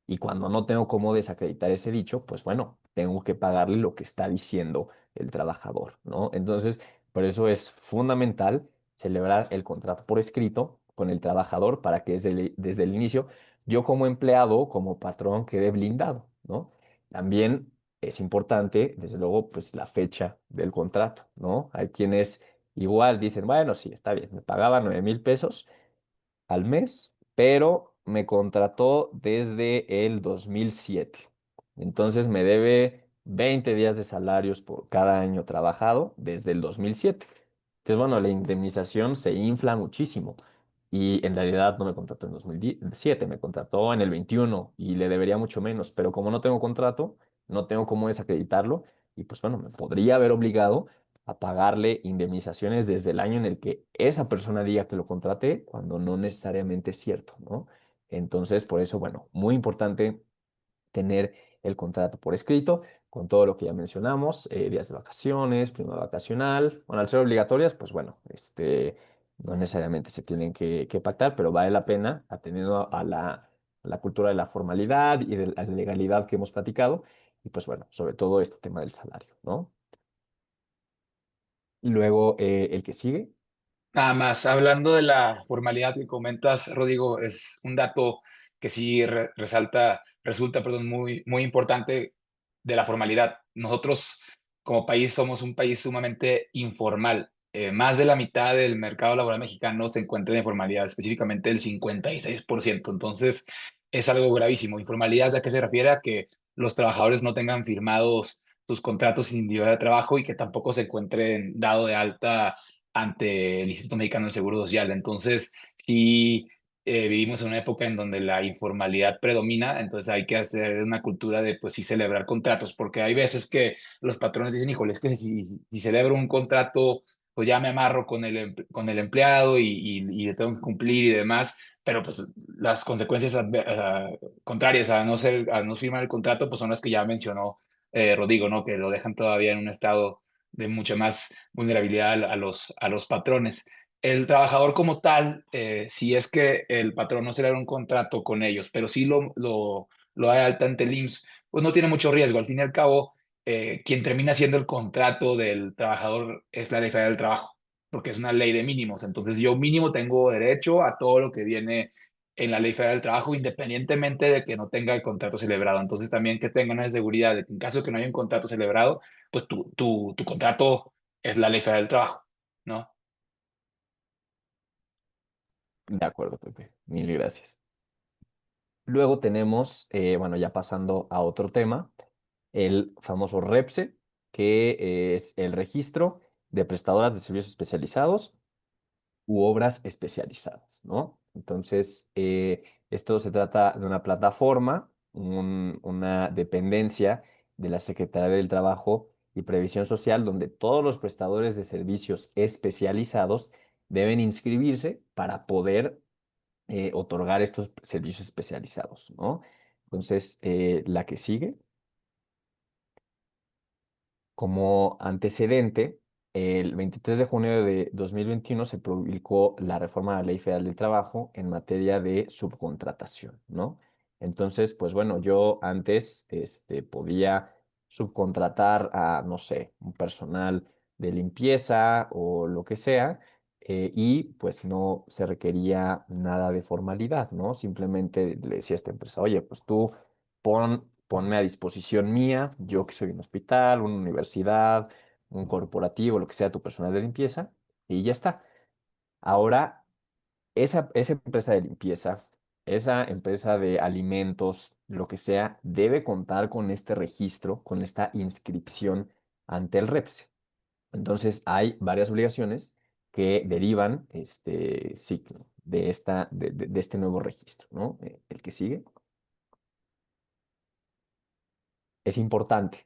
Y cuando no tengo cómo desacreditar ese dicho, pues bueno, tengo que pagarle lo que está diciendo el trabajador, ¿no? Entonces, por eso es fundamental celebrar el contrato por escrito con el trabajador para que desde el inicio yo como empleado, como patrón, quede blindado, ¿no? También es importante, desde luego, pues la fecha del contrato, ¿no? Hay quienes igual dicen, bueno, sí, está bien, me pagaba 9,000 pesos al mes, pero me contrató desde el 2007. Entonces me debe 20 días de salarios por cada año trabajado desde el 2007. Entonces, bueno, la indemnización se infla muchísimo. Y en realidad no me contrató en 2007, me contrató en el 21 y le debería mucho menos. Pero como no tengo contrato, no tengo cómo desacreditarlo. Y pues bueno, me podría haber obligado a pagarle indemnizaciones desde el año en el que esa persona diga que lo contraté, cuando no necesariamente es cierto, ¿no? Entonces, por eso, bueno, muy importante tener el contrato por escrito, con todo lo que ya mencionamos, días de vacaciones, prima vacacional. Bueno, al ser obligatorias, pues bueno, no necesariamente se tienen que pactar, pero vale la pena atendiendo a la cultura de la formalidad y de la legalidad que hemos platicado, y pues bueno, sobre todo este tema del salario, ¿no? Luego, el que sigue. Nada más, hablando de la formalidad que comentas, Rodrigo, es un dato que sí resulta, perdón, muy importante de la formalidad. Nosotros como país somos un país sumamente informal. Más de la mitad del mercado laboral mexicano se encuentra en informalidad, específicamente el 56%. Entonces, es algo gravísimo. Informalidad, ¿a qué se refiere? A que los trabajadores no tengan firmados sus contratos individuales de trabajo y que tampoco se encuentren dado de alta ante el Instituto Mexicano del Seguro Social. Entonces, sí, vivimos en una época en donde la informalidad predomina, entonces hay que hacer una cultura de, pues sí, celebrar contratos, porque hay veces que los patrones dicen, híjole, es que si celebro un contrato, pues ya me amarro con con el empleado y le tengo que cumplir y demás, pero pues las consecuencias contrarias a no firmar el contrato, pues son las que ya mencionó Rodrigo, ¿no? Que lo dejan todavía en un estado de mucha más vulnerabilidad a los patrones. El trabajador como tal, si es que el patrón no celebra un contrato con ellos, pero sí lo da de alta ante el IMSS, pues no tiene mucho riesgo. Al fin y al cabo, quien termina haciendo el contrato del trabajador es la Ley Federal del Trabajo, porque es una ley de mínimos. Entonces yo mínimo tengo derecho a todo lo que viene en la Ley Federal del Trabajo, independientemente de que no tenga el contrato celebrado. Entonces también que tengan una seguridad de que en caso de que no haya un contrato celebrado, pues tu contrato es la Ley Federal del Trabajo, ¿no? De acuerdo, Pepe. Mil gracias. Luego tenemos, bueno, ya pasando a otro tema, el famoso REPSE, que es el registro de prestadoras de servicios especializados u obras especializadas, ¿no? Entonces, esto se trata de una plataforma, una dependencia de la Secretaría del Trabajo y Previsión Social, donde todos los prestadores de servicios especializados deben inscribirse para poder otorgar estos servicios especializados, ¿no? Entonces, la que sigue. Como antecedente, el 23 de junio de 2021 se publicó la reforma de la Ley Federal del Trabajo en materia de subcontratación, ¿no? Entonces, pues bueno, yo antes podía subcontratar a, no sé, un personal de limpieza o lo que sea, y pues no se requería nada de formalidad, ¿no? Simplemente le decía a esta empresa, oye, pues tú ponme a disposición mía, yo que soy un hospital, una universidad, un corporativo, lo que sea, tu personal de limpieza, y ya está. Ahora, esa empresa de limpieza, esa empresa de alimentos, lo que sea, debe contar con este registro, con esta inscripción ante el REPSE. Entonces, hay varias obligaciones que derivan sí, de este nuevo registro, ¿no? El que sigue. Es importante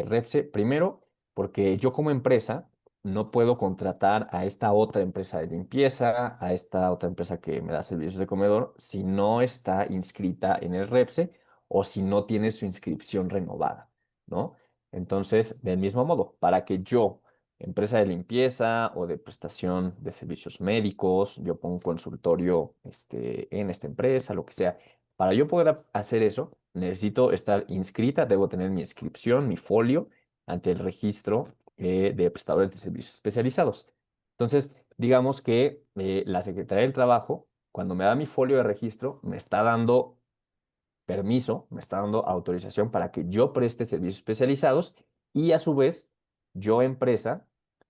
el REPSE, primero, porque yo como empresa no puedo contratar a esta otra empresa de limpieza, a esta otra empresa que me da servicios de comedor, si no está inscrita en el REPSE o si no tiene su inscripción renovada, ¿no? Entonces, del mismo modo, para que yo, empresa de limpieza o de prestación de servicios médicos, yo pongo un consultorio en esta empresa, lo que sea, para yo poder hacer eso, necesito estar inscrita, debo tener mi inscripción, mi folio ante el registro de prestadores de servicios especializados. Entonces, digamos que la Secretaría del Trabajo, cuando me da mi folio de registro, me está dando permiso, me está dando autorización para que yo preste servicios especializados y a su vez, yo empresa,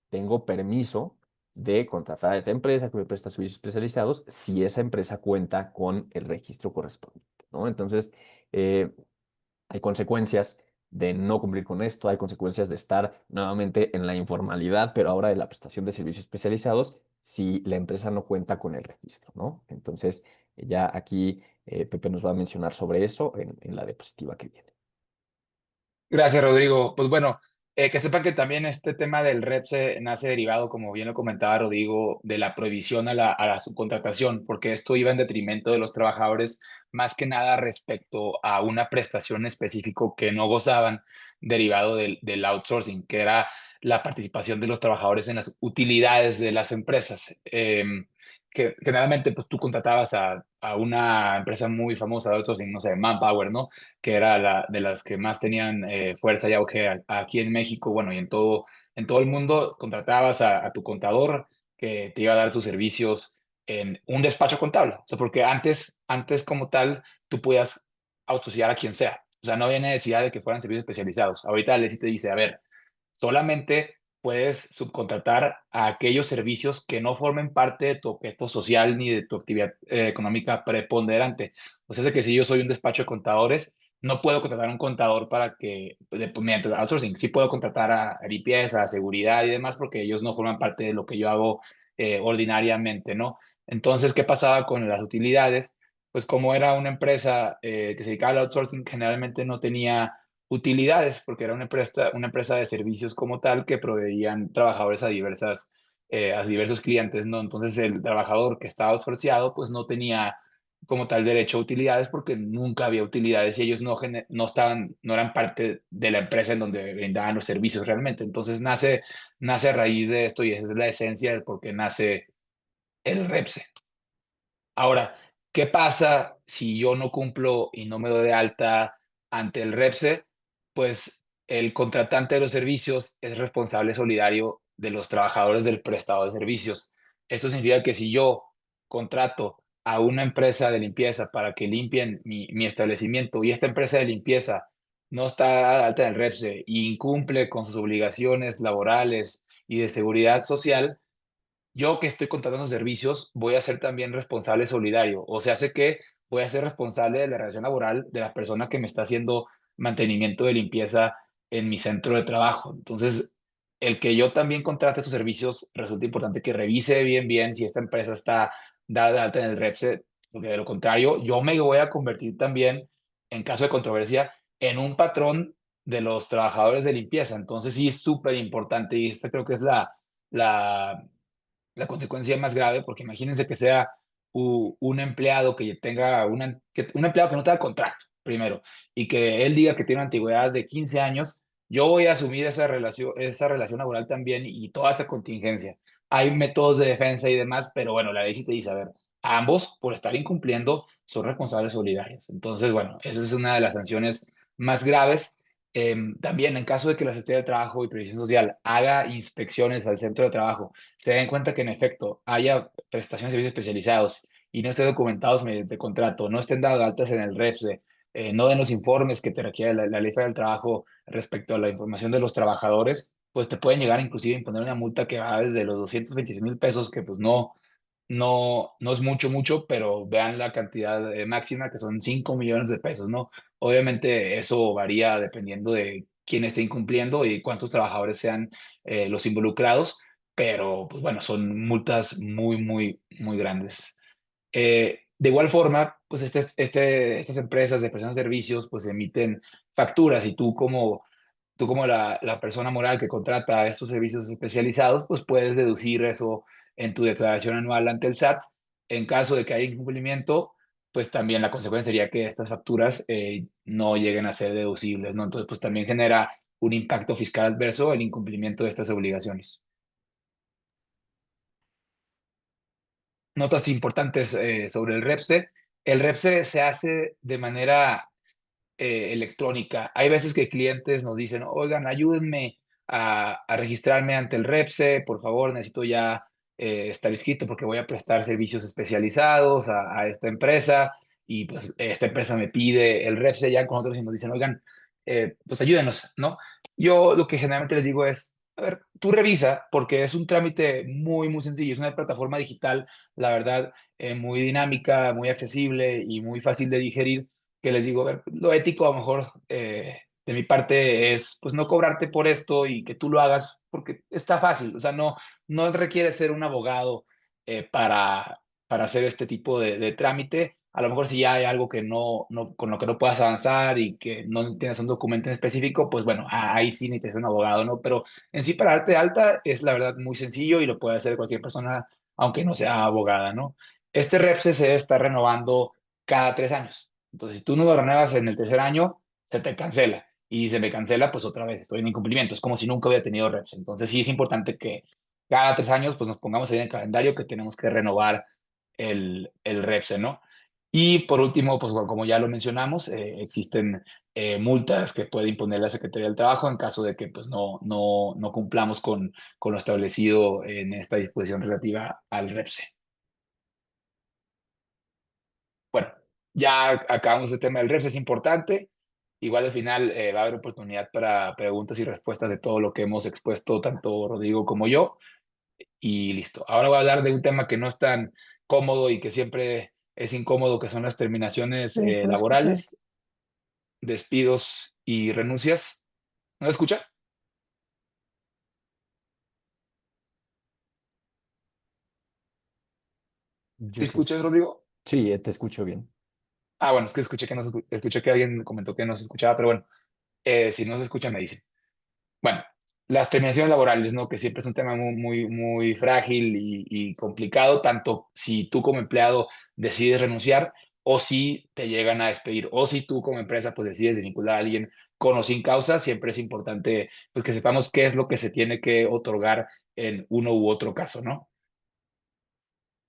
tengo permiso de contratar a esta empresa que me presta servicios especializados si esa empresa cuenta con el registro correspondiente, ¿no? Entonces, eh, hay consecuencias de no cumplir con esto, hay consecuencias de estar nuevamente en la informalidad, pero ahora de la prestación de servicios especializados si la empresa no cuenta con el registro, ¿no? Entonces, ya aquí Pepe nos va a mencionar sobre eso en la diapositiva que viene. Gracias, Rodrigo. Pues bueno, que sepan que también este tema del REPSE nace derivado, como bien lo comentaba Rodrigo, de la prohibición a la subcontratación, porque esto iba en detrimento de los trabajadores, más que nada respecto a una prestación específico que no gozaban, derivado del outsourcing, que era la participación de los trabajadores en las utilidades de las empresas. Que generalmente pues tú contratabas a una empresa muy famosa de outsourcing, no sé, Manpower, ¿no? Que era de las que más tenían fuerza y auge aquí en México, bueno, y en todo el mundo, contratabas a tu contador que te iba a dar tus servicios en un despacho contable. O sea, porque antes como tal, tú podías autosociar a quien sea. O sea, no había necesidad de que fueran servicios especializados. Ahorita la ley sí te dice, a ver, solamente puedes subcontratar a aquellos servicios que no formen parte de tu objeto social ni de tu actividad económica preponderante. O sea, es que si yo soy un despacho de contadores, no puedo contratar a un contador para que, mediante outsourcing, sí puedo contratar a limpieza, a seguridad y demás, porque ellos no forman parte de lo que yo hago ordinariamente, ¿no? Entonces, ¿qué pasaba con las utilidades? Pues como era una empresa que se dedicaba al outsourcing, generalmente no tenía utilidades, porque era una empresa de servicios como tal que proveían trabajadores a diversos clientes, ¿no? Entonces el trabajador que estaba outsourciado, pues no tenía como tal derecho a utilidades porque nunca había utilidades y ellos no eran parte de la empresa en donde brindaban los servicios realmente. Entonces nace a raíz de esto y esa es la esencia del por qué nace el REPSE. Ahora, ¿qué pasa si yo no cumplo y no me doy de alta ante el REPSE? Pues el contratante de los servicios es responsable solidario de los trabajadores del prestado de servicios. Esto significa que si yo contrato a una empresa de limpieza para que limpien mi establecimiento y esta empresa de limpieza no está de alta en el REPSE e incumple con sus obligaciones laborales y de seguridad social, yo que estoy contratando servicios, voy a ser también responsable solidario. O sea, sé que voy a ser responsable de la relación laboral de la persona que me está haciendo mantenimiento de limpieza en mi centro de trabajo. Entonces, el que yo también contrate estos servicios, resulta importante que revise bien si esta empresa está dada de alta en el REPSE, porque de lo contrario, yo me voy a convertir también, en caso de controversia, en un patrón de los trabajadores de limpieza. Entonces, sí es súper importante y esta creo que es la la consecuencia más grave, porque imagínense que sea un empleado que tenga un empleado que no tenga contrato, primero, y que él diga que tiene una antigüedad de 15 años, yo voy a asumir esa relación laboral también y toda esa contingencia. Hay métodos de defensa y demás, pero bueno, la ley sí te dice, a ver, ambos, por estar incumpliendo, son responsables solidarios. Entonces, bueno, esa es una de las sanciones más graves. También, en caso de que la Secretaría de Trabajo y Previsión Social haga inspecciones al centro de trabajo, se den cuenta que en efecto haya prestaciones de servicios especializados y no estén documentados mediante contrato, no estén dados altas en el REPSE, no den los informes que te requiere la Ley Federal del Trabajo respecto a la información de los trabajadores, pues te pueden llegar inclusive a imponer una multa que va desde los 226,000 pesos, que pues no es mucho, pero vean la cantidad máxima, que son 5 millones de pesos, ¿no? Obviamente eso varía dependiendo de quién esté incumpliendo y cuántos trabajadores sean los involucrados, pero pues bueno, son multas muy grandes. De igual forma, pues estas empresas de prestación de servicios pues emiten facturas y tú como la persona moral que contrata estos servicios especializados, pues puedes deducir eso en tu declaración anual ante el SAT. En caso de que haya incumplimiento, pues también la consecuencia sería que estas facturas no lleguen a ser deducibles, ¿no? Entonces, pues también genera un impacto fiscal adverso el incumplimiento de estas obligaciones. Notas importantes sobre el REPSE. El REPSE se hace de manera electrónica. Hay veces que clientes nos dicen, oigan, ayúdenme a registrarme ante el REPSE, por favor, necesito ya estar inscrito porque voy a prestar servicios especializados a esta empresa y pues esta empresa me pide el REPSE ya con otros y nos dicen, oigan, pues ayúdenos, ¿no? Yo lo que generalmente les digo es, a ver, tú revisa porque es un trámite muy sencillo, es una plataforma digital, la verdad, muy dinámica, muy accesible y muy fácil de digerir que les digo, a ver, lo ético a lo mejor de mi parte es pues no cobrarte por esto y que tú lo hagas porque está fácil, o sea, no requiere ser un abogado para hacer este tipo de trámite. A lo mejor si ya hay algo que con lo que no puedas avanzar y que no tienes un documento en específico, pues bueno, ahí sí necesitas un abogado, ¿no? Pero en sí para darte de alta es la verdad muy sencillo y lo puede hacer cualquier persona, aunque no sea abogada, ¿no? Este REPSE se está renovando cada 3 años. Entonces, si tú no lo renuevas en el tercer año, se te cancela. Y se me cancela, pues otra vez, estoy en incumplimiento. Es como si nunca hubiera tenido reps. Entonces, sí es importante que cada 3 años, pues nos pongamos ahí en el calendario que tenemos que renovar el reps, ¿no? Y por último, pues bueno, como ya lo mencionamos, existen multas que puede imponer la Secretaría del Trabajo en caso de que pues, no cumplamos con lo establecido en esta disposición relativa al REPSE. Bueno, ya acabamos el tema del REPSE, es importante. Igual al final va a haber oportunidad para preguntas y respuestas de todo lo que hemos expuesto, tanto Rodrigo como yo. Y listo. Ahora voy a hablar de un tema que no es tan cómodo y que siempre es incómodo, que son las terminaciones Se dejó de escuchar. laborales, despidos y renuncias. ¿No me escucha? Yo ¿Sí sí escuchas, escucho. Rodrigo? Sí, te escucho bien. Ah, bueno, es que escuché que, escuché que alguien comentó que no se escuchaba, pero bueno, si no se escucha, me dice. Bueno, las terminaciones laborales, ¿no? Que siempre es un tema muy frágil y complicado, tanto si tú como empleado decides renunciar o si te llegan a despedir, o si tú como empresa pues decides desvincular a alguien con o sin causa, siempre es importante pues que sepamos qué es lo que se tiene que otorgar en uno u otro caso, ¿no?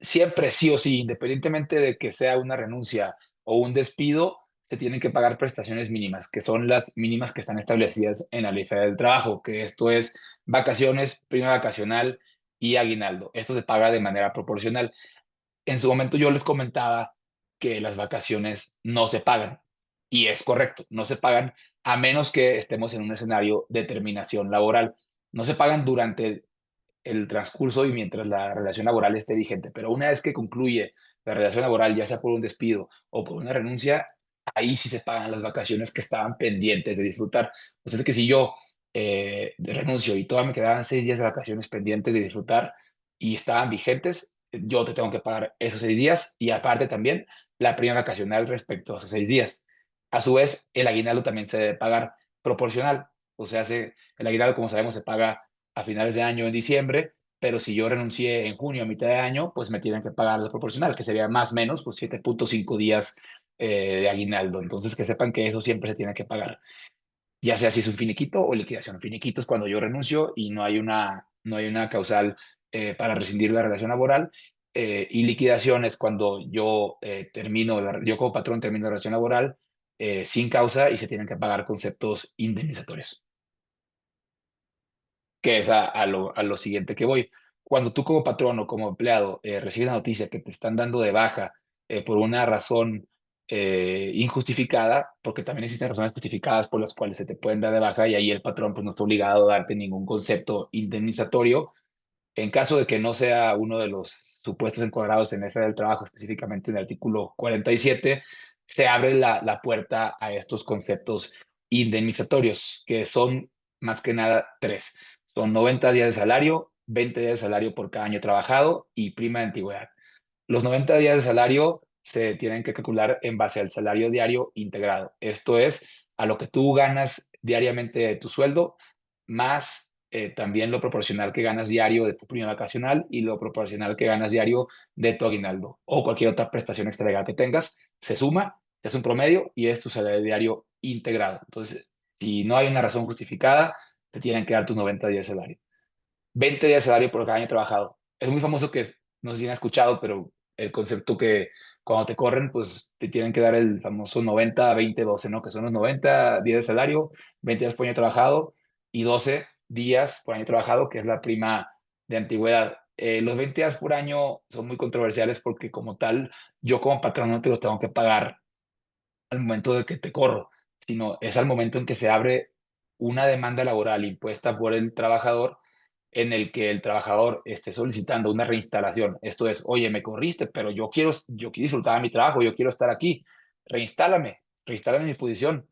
Siempre sí o sí, independientemente de que sea una renuncia o un despido, se tienen que pagar prestaciones mínimas, que son las mínimas que están establecidas en la Ley Federal del Trabajo, que esto es vacaciones, prima vacacional y aguinaldo. Esto se paga de manera proporcional. En su momento yo les comentaba que las vacaciones no se pagan, y es correcto, no se pagan a menos que estemos en un escenario de terminación laboral. No se pagan durante el transcurso y mientras la relación laboral esté vigente. Pero una vez que concluye la relación laboral, ya sea por un despido o por una renuncia, ahí sí se pagan las vacaciones que estaban pendientes de disfrutar. Pues es que si yo renuncio y todavía me quedaban 6 días de vacaciones pendientes de disfrutar y estaban vigentes, yo te tengo que pagar esos 6 días y aparte también la prima vacacional respecto a esos 6 días. A su vez, el aguinaldo también se debe pagar proporcional. O sea, el aguinaldo, como sabemos, se paga a finales de año en diciembre, pero si yo renuncié en junio a mitad de año, pues me tienen que pagar lo proporcional, que sería más o menos pues 7.5 días de aguinaldo. Entonces que sepan que eso siempre se tiene que pagar, ya sea si es un finiquito o liquidación. Finiquito es cuando yo renuncio y no hay una causal para rescindir la relación laboral. Y liquidación es cuando yo yo como patrón termino la relación laboral sin causa y se tienen que pagar conceptos indemnizatorios, que es a lo siguiente que voy. Cuando tú como patrón o como empleado recibes la noticia que te están dando de baja por una razón injustificada, porque también existen razones justificadas por las cuales se te pueden dar de baja y ahí el patrón pues no está obligado a darte ningún concepto indemnizatorio. En caso de que no sea uno de los supuestos encuadrados en el del Trabajo, específicamente en el artículo 47, se abre la puerta a estos conceptos indemnizatorios, que son más que nada tres. Son 90 días de salario, 20 días de salario por cada año trabajado y prima de antigüedad. Los 90 días de salario se tienen que calcular en base al salario diario integrado. Esto es a lo que tú ganas diariamente de tu sueldo, más también lo proporcional que ganas diario de tu prima vacacional y lo proporcional que ganas diario de tu aguinaldo o cualquier otra prestación extralegal que tengas, se suma, es un promedio y es tu salario diario integrado. Entonces, si no hay una razón justificada, te tienen que dar tus 90 días de salario. 20 días de salario por cada año trabajado. Es muy famoso que, no sé si han escuchado, pero el concepto que cuando te corren, pues te tienen que dar el famoso 90-20-12, ¿no? Que son los 90 días de salario, 20 días por año trabajado y 12 días por año trabajado, que es la prima de antigüedad. Los 20 días por año son muy controversiales porque como tal, yo como patrón no te los tengo que pagar al momento de que te corro, sino es al momento en que se abre una demanda laboral impuesta por el trabajador en el que el trabajador esté solicitando una reinstalación. Esto es, oye, me corriste, pero yo quiero disfrutar de mi trabajo, yo quiero estar aquí, reinstálame en mi posición.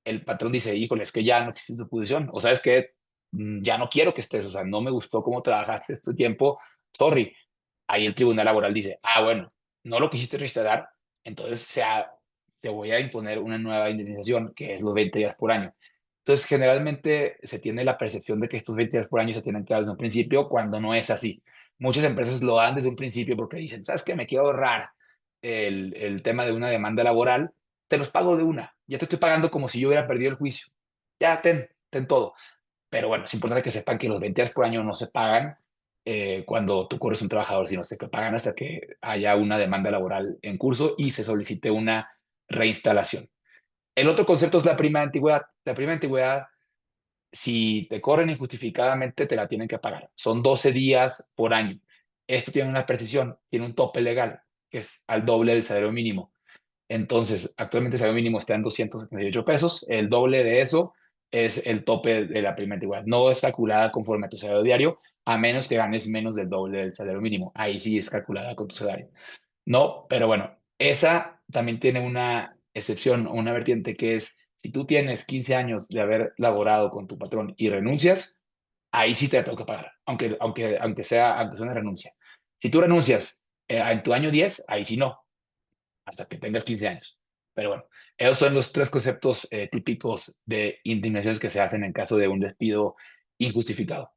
El patrón dice, híjole, es que ya no existe tu posición, o sabes que ya no quiero que estés, o sea, no me gustó cómo trabajaste este tiempo, sorry. Ahí el tribunal laboral dice, bueno, no lo quisiste reinstalar, entonces te voy a imponer una nueva indemnización, que es los 20 días por año. Entonces, generalmente se tiene la percepción de que estos 20 días por año se tienen que dar desde un principio, cuando no es así. Muchas empresas lo dan desde un principio porque dicen, ¿sabes qué? Me quiero ahorrar el tema de una demanda laboral, te los pago de una. Ya te estoy pagando como si yo hubiera perdido el juicio. Ya, ten todo. Pero bueno, es importante que sepan que los 20 días por año no se pagan cuando tú corres un trabajador, sino se pagan hasta que haya una demanda laboral en curso y se solicite una reinstalación. El otro concepto es la prima de antigüedad. La prima de antigüedad, si te corren injustificadamente, te la tienen que pagar. Son 12 días por año. Esto tiene una precisión, tiene un tope legal, que es al doble del salario mínimo. Entonces, actualmente el salario mínimo está en 278 pesos. El doble de eso es el tope de la prima antigüedad. No es calculada conforme a tu salario diario, a menos que ganes menos del doble del salario mínimo. Ahí sí es calculada con tu salario. No, pero bueno, esa también tiene una excepción o una vertiente que es, si tú tienes 15 años de haber laborado con tu patrón y renuncias, ahí sí te tengo que pagar, aunque sea una renuncia. Si tú renuncias en tu año 10, ahí sí no, hasta que tengas 15 años. Pero bueno, esos son los tres conceptos típicos de indemnizaciones que se hacen en caso de un despido injustificado.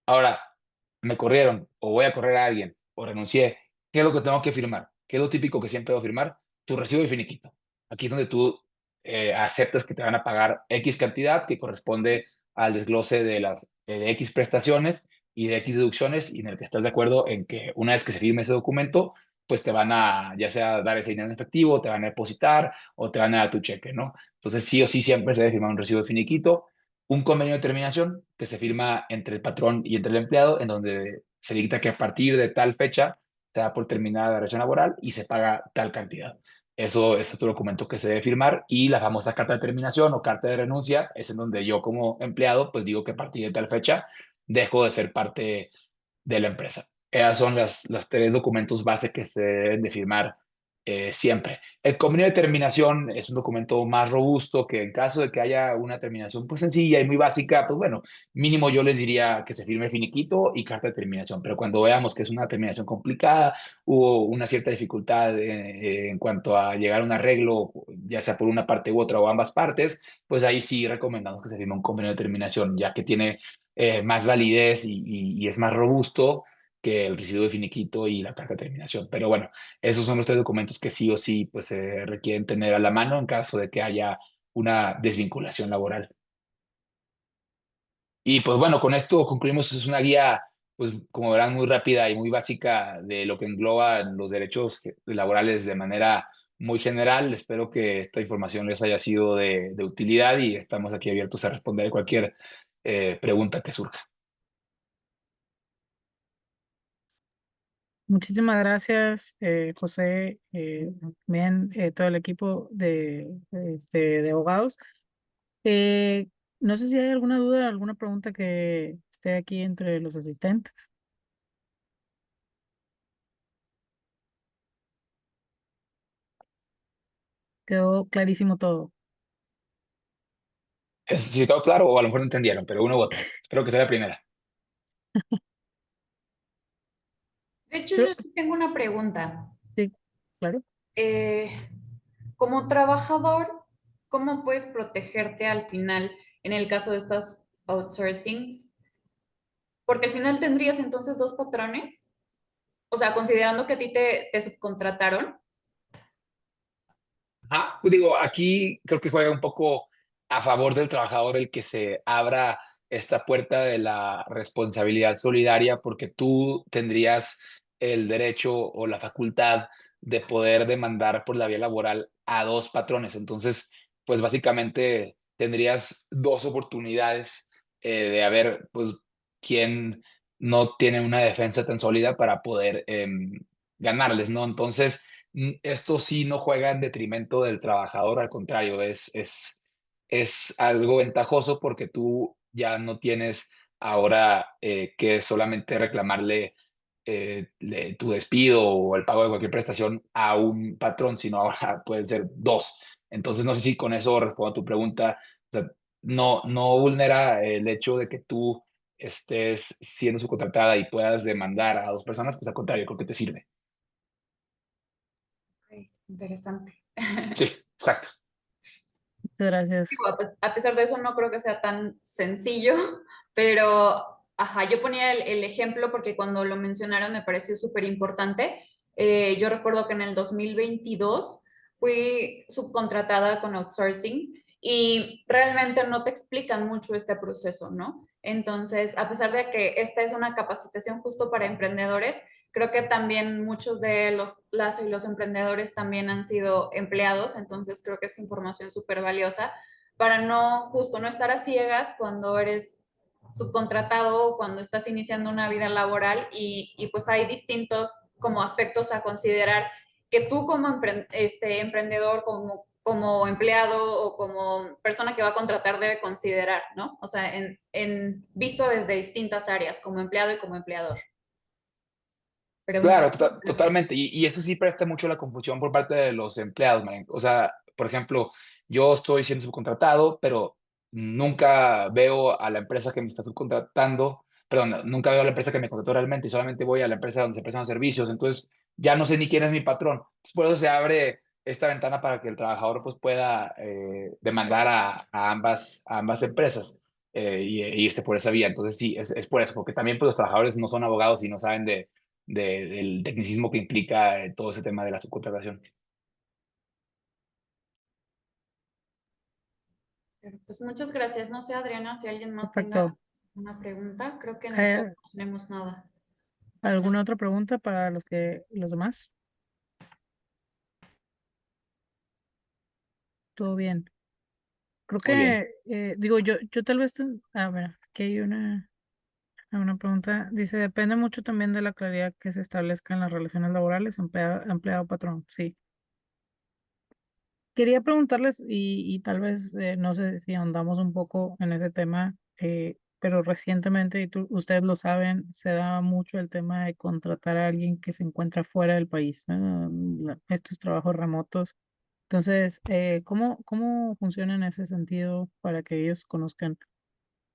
Ahora, me corrieron o voy a correr a alguien o renuncié, ¿qué es lo que tengo que firmar? ¿Qué es lo típico que siempre debo firmar? Tu recibo de finiquito. Aquí es donde tú aceptas que te van a pagar X cantidad que corresponde al desglose de X prestaciones y de X deducciones y en el que estás de acuerdo en que una vez que se firme ese documento, pues te van a ya sea dar ese dinero en efectivo, te van a depositar o te van a dar tu cheque, ¿no? Entonces sí o sí siempre se debe firmar un recibo de finiquito, un convenio de terminación que se firma entre el patrón y entre el empleado, en donde se dicta que a partir de tal fecha se da por terminada la relación laboral y se paga tal cantidad. Eso es otro documento que se debe firmar y la famosa carta de terminación o carta de renuncia es en donde yo como empleado pues digo que a partir de tal fecha dejo de ser parte de la empresa. Esas son las tres documentos base que se deben de firmar siempre. El convenio de terminación es un documento más robusto que en caso de que haya una terminación pues sencilla y muy básica, pues bueno, mínimo yo les diría que se firme finiquito y carta de terminación, pero cuando veamos que es una terminación complicada, hubo una cierta dificultad en cuanto a llegar a un arreglo, ya sea por una parte u otra o ambas partes, pues ahí sí recomendamos que se firme un convenio de terminación, ya que tiene más validez y es más robusto que el residuo de finiquito y la carta de terminación. Pero bueno, esos son los tres documentos que sí o sí pues, se requieren tener a la mano en caso de que haya una desvinculación laboral. Y pues bueno, con esto concluimos. Es una guía, pues como verán, muy rápida y muy básica de lo que engloba los derechos laborales de manera muy general. Espero que esta información les haya sido de utilidad y estamos aquí abiertos a responder cualquier pregunta que surja. Muchísimas gracias, José, también todo el equipo de abogados. Eh, no sé si hay alguna duda, alguna pregunta que esté aquí entre los asistentes. Quedó clarísimo todo. Si todo claro o a lo mejor no entendieron, pero uno u otro. Espero que sea la primera. De hecho, Creo- yo sí tengo una pregunta. sí, claro. Eh, Como trabajador, ¿cómo puedes protegerte al final en el caso de estas outsourcings? Porque al final tendrías entonces dos patrones. O sea, considerando que a ti te subcontrataron. Pues digo, aquí creo que juega un poco a favor del trabajador el que se abra esta puerta de la responsabilidad solidaria, porque tú tendrías el derecho o la facultad de poder demandar por la vía laboral a dos patrones. Entonces, pues básicamente tendrías dos oportunidades de haber, pues, quien no tiene una defensa tan sólida para poder ganarles, ¿no? Entonces, esto sí no juega en detrimento del trabajador, al contrario, es algo ventajoso porque tú ya no tienes ahora que solamente reclamarle tu despido o el pago de cualquier prestación a un patrón, sino ahora pueden ser dos. Entonces, no sé si con eso respondo a tu pregunta. O sea, no vulnera el hecho de que tú estés siendo subcontratada y puedas demandar a dos personas, pues al contrario, creo que te sirve. Ok, interesante. Sí, exacto. Muchas gracias. Digo, a pesar de eso, no creo que sea tan sencillo, pero, ajá, yo ponía el ejemplo porque cuando lo mencionaron me pareció súper importante. Yo recuerdo que en el 2022 fui subcontratada con outsourcing y realmente no te explican mucho este proceso, ¿no? Entonces, a pesar de que esta es una capacitación justo para emprendedores, creo que también muchos de las y los emprendedores también han sido empleados, entonces creo que es información súper valiosa para justo no estar a ciegas cuando eres subcontratado o cuando estás iniciando una vida laboral y pues hay distintos como aspectos a considerar que tú como emprendedor, como empleado o como persona que va a contratar debe considerar, ¿no? O sea, visto desde distintas áreas, como empleado y como empleador. Pero Claro, muchísimas gracias. totalmente. Y eso sí presta mucho la confusión por parte de los empleados, man. O sea, por ejemplo, yo estoy siendo subcontratado, pero nunca veo a la empresa que me está subcontratando, perdón, nunca veo a la empresa que me contrató realmente, y solamente voy a la empresa donde se prestan los servicios. Entonces, ya no sé ni quién es mi patrón. Entonces, por eso se abre esta ventana para que el trabajador pues, pueda demandar a ambas empresas y irse por esa vía. Entonces, sí, es por eso, porque también pues, los trabajadores no son abogados y no saben del tecnicismo que implica todo ese tema de la subcontratación. Pues muchas gracias. No sé, Adriana, si alguien más tenga Perfecto. una pregunta. Creo que en el chat ¿Hay no tenemos nada. alguna otra pregunta para los demás? Todo bien. Creo Muy bien. que, digo, yo tal vez, a ver, aquí hay una pregunta. Dice, depende mucho también de la claridad que se establezca en las relaciones laborales, empleado-patrón. Sí. Quería preguntarles, y tal vez, no sé si ahondamos un poco en ese tema, pero recientemente, y ustedes lo saben, se da mucho el tema de contratar a alguien que se encuentra fuera del país, ¿no? Estos trabajos remotos. Entonces, ¿cómo funciona en ese sentido para que ellos conozcan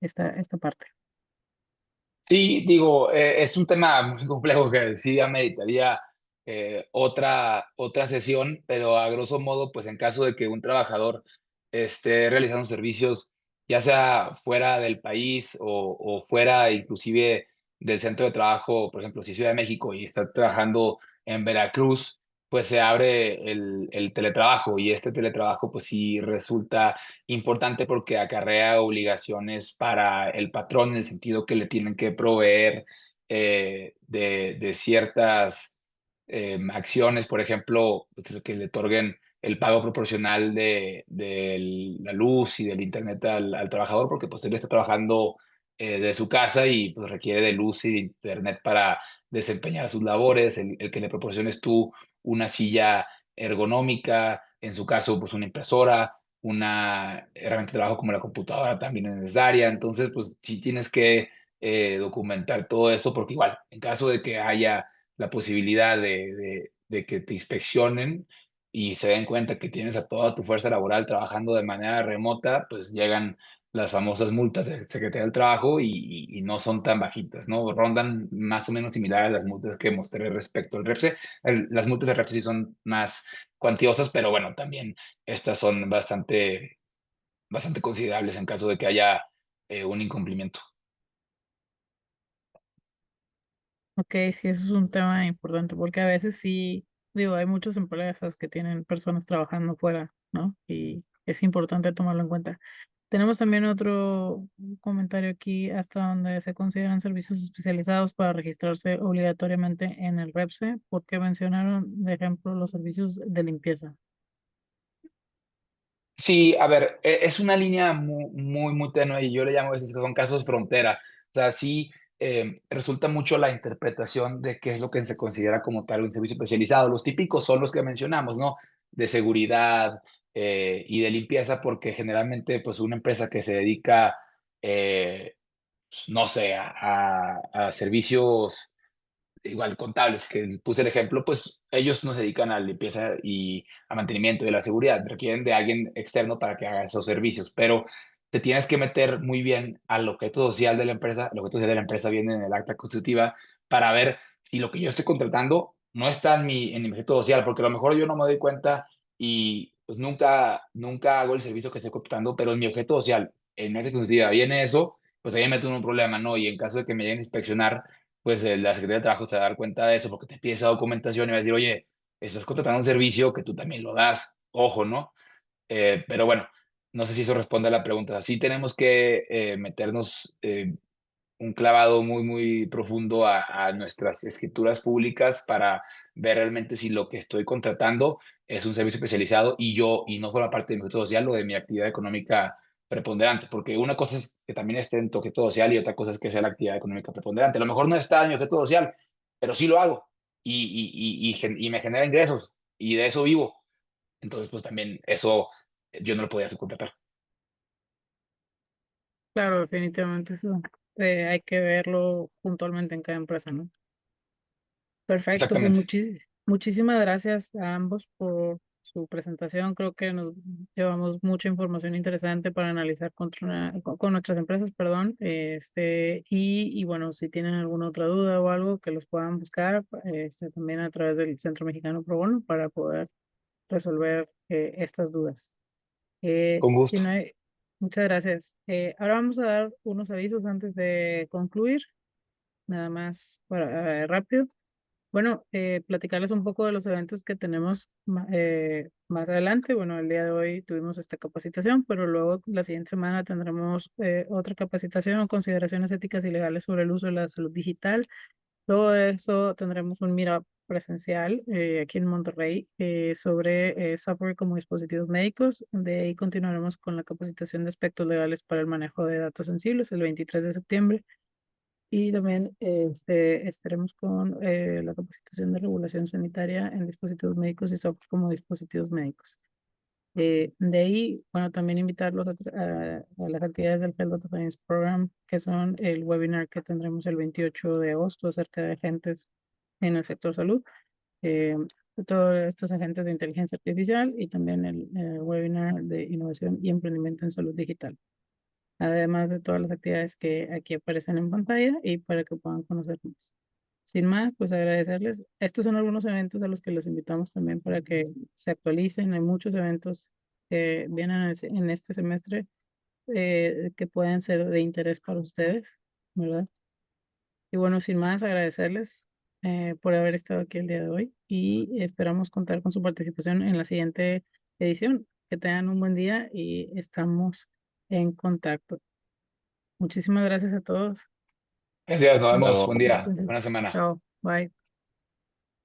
esta parte? Sí, digo, es un tema muy complejo que sí ameritaría otra sesión, pero a grosso modo, pues en caso de que un trabajador esté realizando servicios, ya sea fuera del país o fuera inclusive del centro de trabajo, por ejemplo, si Ciudad de México y está trabajando en Veracruz, pues se abre el teletrabajo y este teletrabajo pues sí resulta importante porque acarrea obligaciones para el patrón en el sentido que le tienen que proveer de ciertas acciones, por ejemplo, pues, que le otorguen el pago proporcional de la luz y del internet al trabajador, porque pues él está trabajando de su casa y pues requiere de luz y de internet para desempeñar sus labores, el que le proporciones tú una silla ergonómica, en su caso pues una impresora, una herramienta de trabajo como la computadora también es necesaria. Entonces, pues sí tienes que documentar todo eso porque igual, en caso de que haya la posibilidad de que te inspeccionen y se den cuenta que tienes a toda tu fuerza laboral trabajando de manera remota, pues llegan las famosas multas de Secretaría del Trabajo y no son tan bajitas, ¿no? Rondan más o menos similares a las multas que mostré respecto al REPSE. Las multas de REPSE sí son más cuantiosas, pero bueno, también estas son bastante considerables en caso de que haya un incumplimiento. Ok, sí, eso es un tema importante, porque a veces sí, digo, hay muchas empresas que tienen personas trabajando fuera, ¿no? Y es importante tomarlo en cuenta. Tenemos también otro comentario aquí, hasta donde se consideran servicios especializados para registrarse obligatoriamente en el REPSE, porque mencionaron, de ejemplo, los servicios de limpieza. Sí, a ver, es una línea muy tenue y yo le llamo a veces que son casos frontera. O sea, sí resulta mucho la interpretación de qué es lo que se considera como tal un servicio especializado. Los típicos son los que mencionamos, ¿no? De seguridad y de limpieza, porque generalmente, pues, una empresa que se dedica, pues, no sé, a servicios igual contables, que puse el ejemplo, pues ellos no se dedican a limpieza y a mantenimiento de la seguridad, requieren de alguien externo para que haga esos servicios, pero te tienes que meter muy bien al objeto social de la empresa, el objeto social de la empresa viene en el acta constitutiva para ver si lo que yo estoy contratando no está en mi objeto social, porque a lo mejor yo no me doy cuenta y pues nunca hago el servicio que estoy contratando, pero en mi objeto social, en mi acta constitutiva viene eso, pues ahí me meto en un problema, ¿no? Y en caso de que me lleguen a inspeccionar, pues la Secretaría de Trabajo se va a dar cuenta de eso porque te pide esa documentación y va a decir, oye, estás contratando un servicio que tú también lo das, ojo, ¿no? Pero bueno, no sé si eso responde a la pregunta. Sí tenemos que meternos un clavado muy, muy profundo a nuestras escrituras públicas para ver realmente si lo que estoy contratando es un servicio especializado y no forma parte de mi objeto social o de mi actividad económica preponderante, porque una cosa es que también esté en tu objeto social y otra cosa es que sea la actividad económica preponderante. A lo mejor no está en mi objeto social, pero sí lo hago y me genera ingresos y de eso vivo. Entonces, pues también eso yo no lo podía subcontratar. Claro, definitivamente eso hay que verlo puntualmente en cada empresa, ¿no? Perfecto, pues Exactamente. muchísimas gracias a ambos por su presentación. Creo que nos llevamos mucha información interesante para analizar con nuestras empresas, perdón. Y bueno, si tienen alguna otra duda o algo, que los puedan buscar también a través del Centro Mexicano Pro Bono para poder resolver estas dudas. Con Si gusto. no hay, muchas gracias. Ahora vamos a dar unos avisos antes de concluir, nada más para rápido. Bueno, platicarles un poco de los eventos que tenemos más adelante. Bueno, el día de hoy tuvimos esta capacitación, pero luego la siguiente semana tendremos otra capacitación o consideraciones éticas y legales sobre el uso de la salud digital. Luego de eso tendremos un meetup presencial aquí en Monterrey sobre software como dispositivos médicos. De ahí continuaremos con la capacitación de aspectos legales para el manejo de datos sensibles el 23 de septiembre. Y también estaremos con la capacitación de regulación sanitaria en dispositivos médicos y software como dispositivos médicos. De ahí, bueno, también invitarlos a las actividades del Health Data Science Program, que son el webinar que tendremos el 28 de agosto acerca de agentes en el sector salud, de todos estos agentes de inteligencia artificial y también el webinar de innovación y emprendimiento en salud digital, además de todas las actividades que aquí aparecen en pantalla y para que puedan conocer más. Sin más, pues agradecerles. Estos son algunos eventos a los que los invitamos también para que se actualicen. Hay muchos eventos que vienen en este semestre que pueden ser de interés para ustedes, ¿verdad? Y bueno, sin más, agradecerles por haber estado aquí el día de hoy y esperamos contar con su participación en la siguiente edición. Que tengan un buen día y estamos en contacto. Muchísimas gracias a todos. Gracias, nos Hasta vemos. luego. Buen día. Entonces, Buena semana. chao, bye.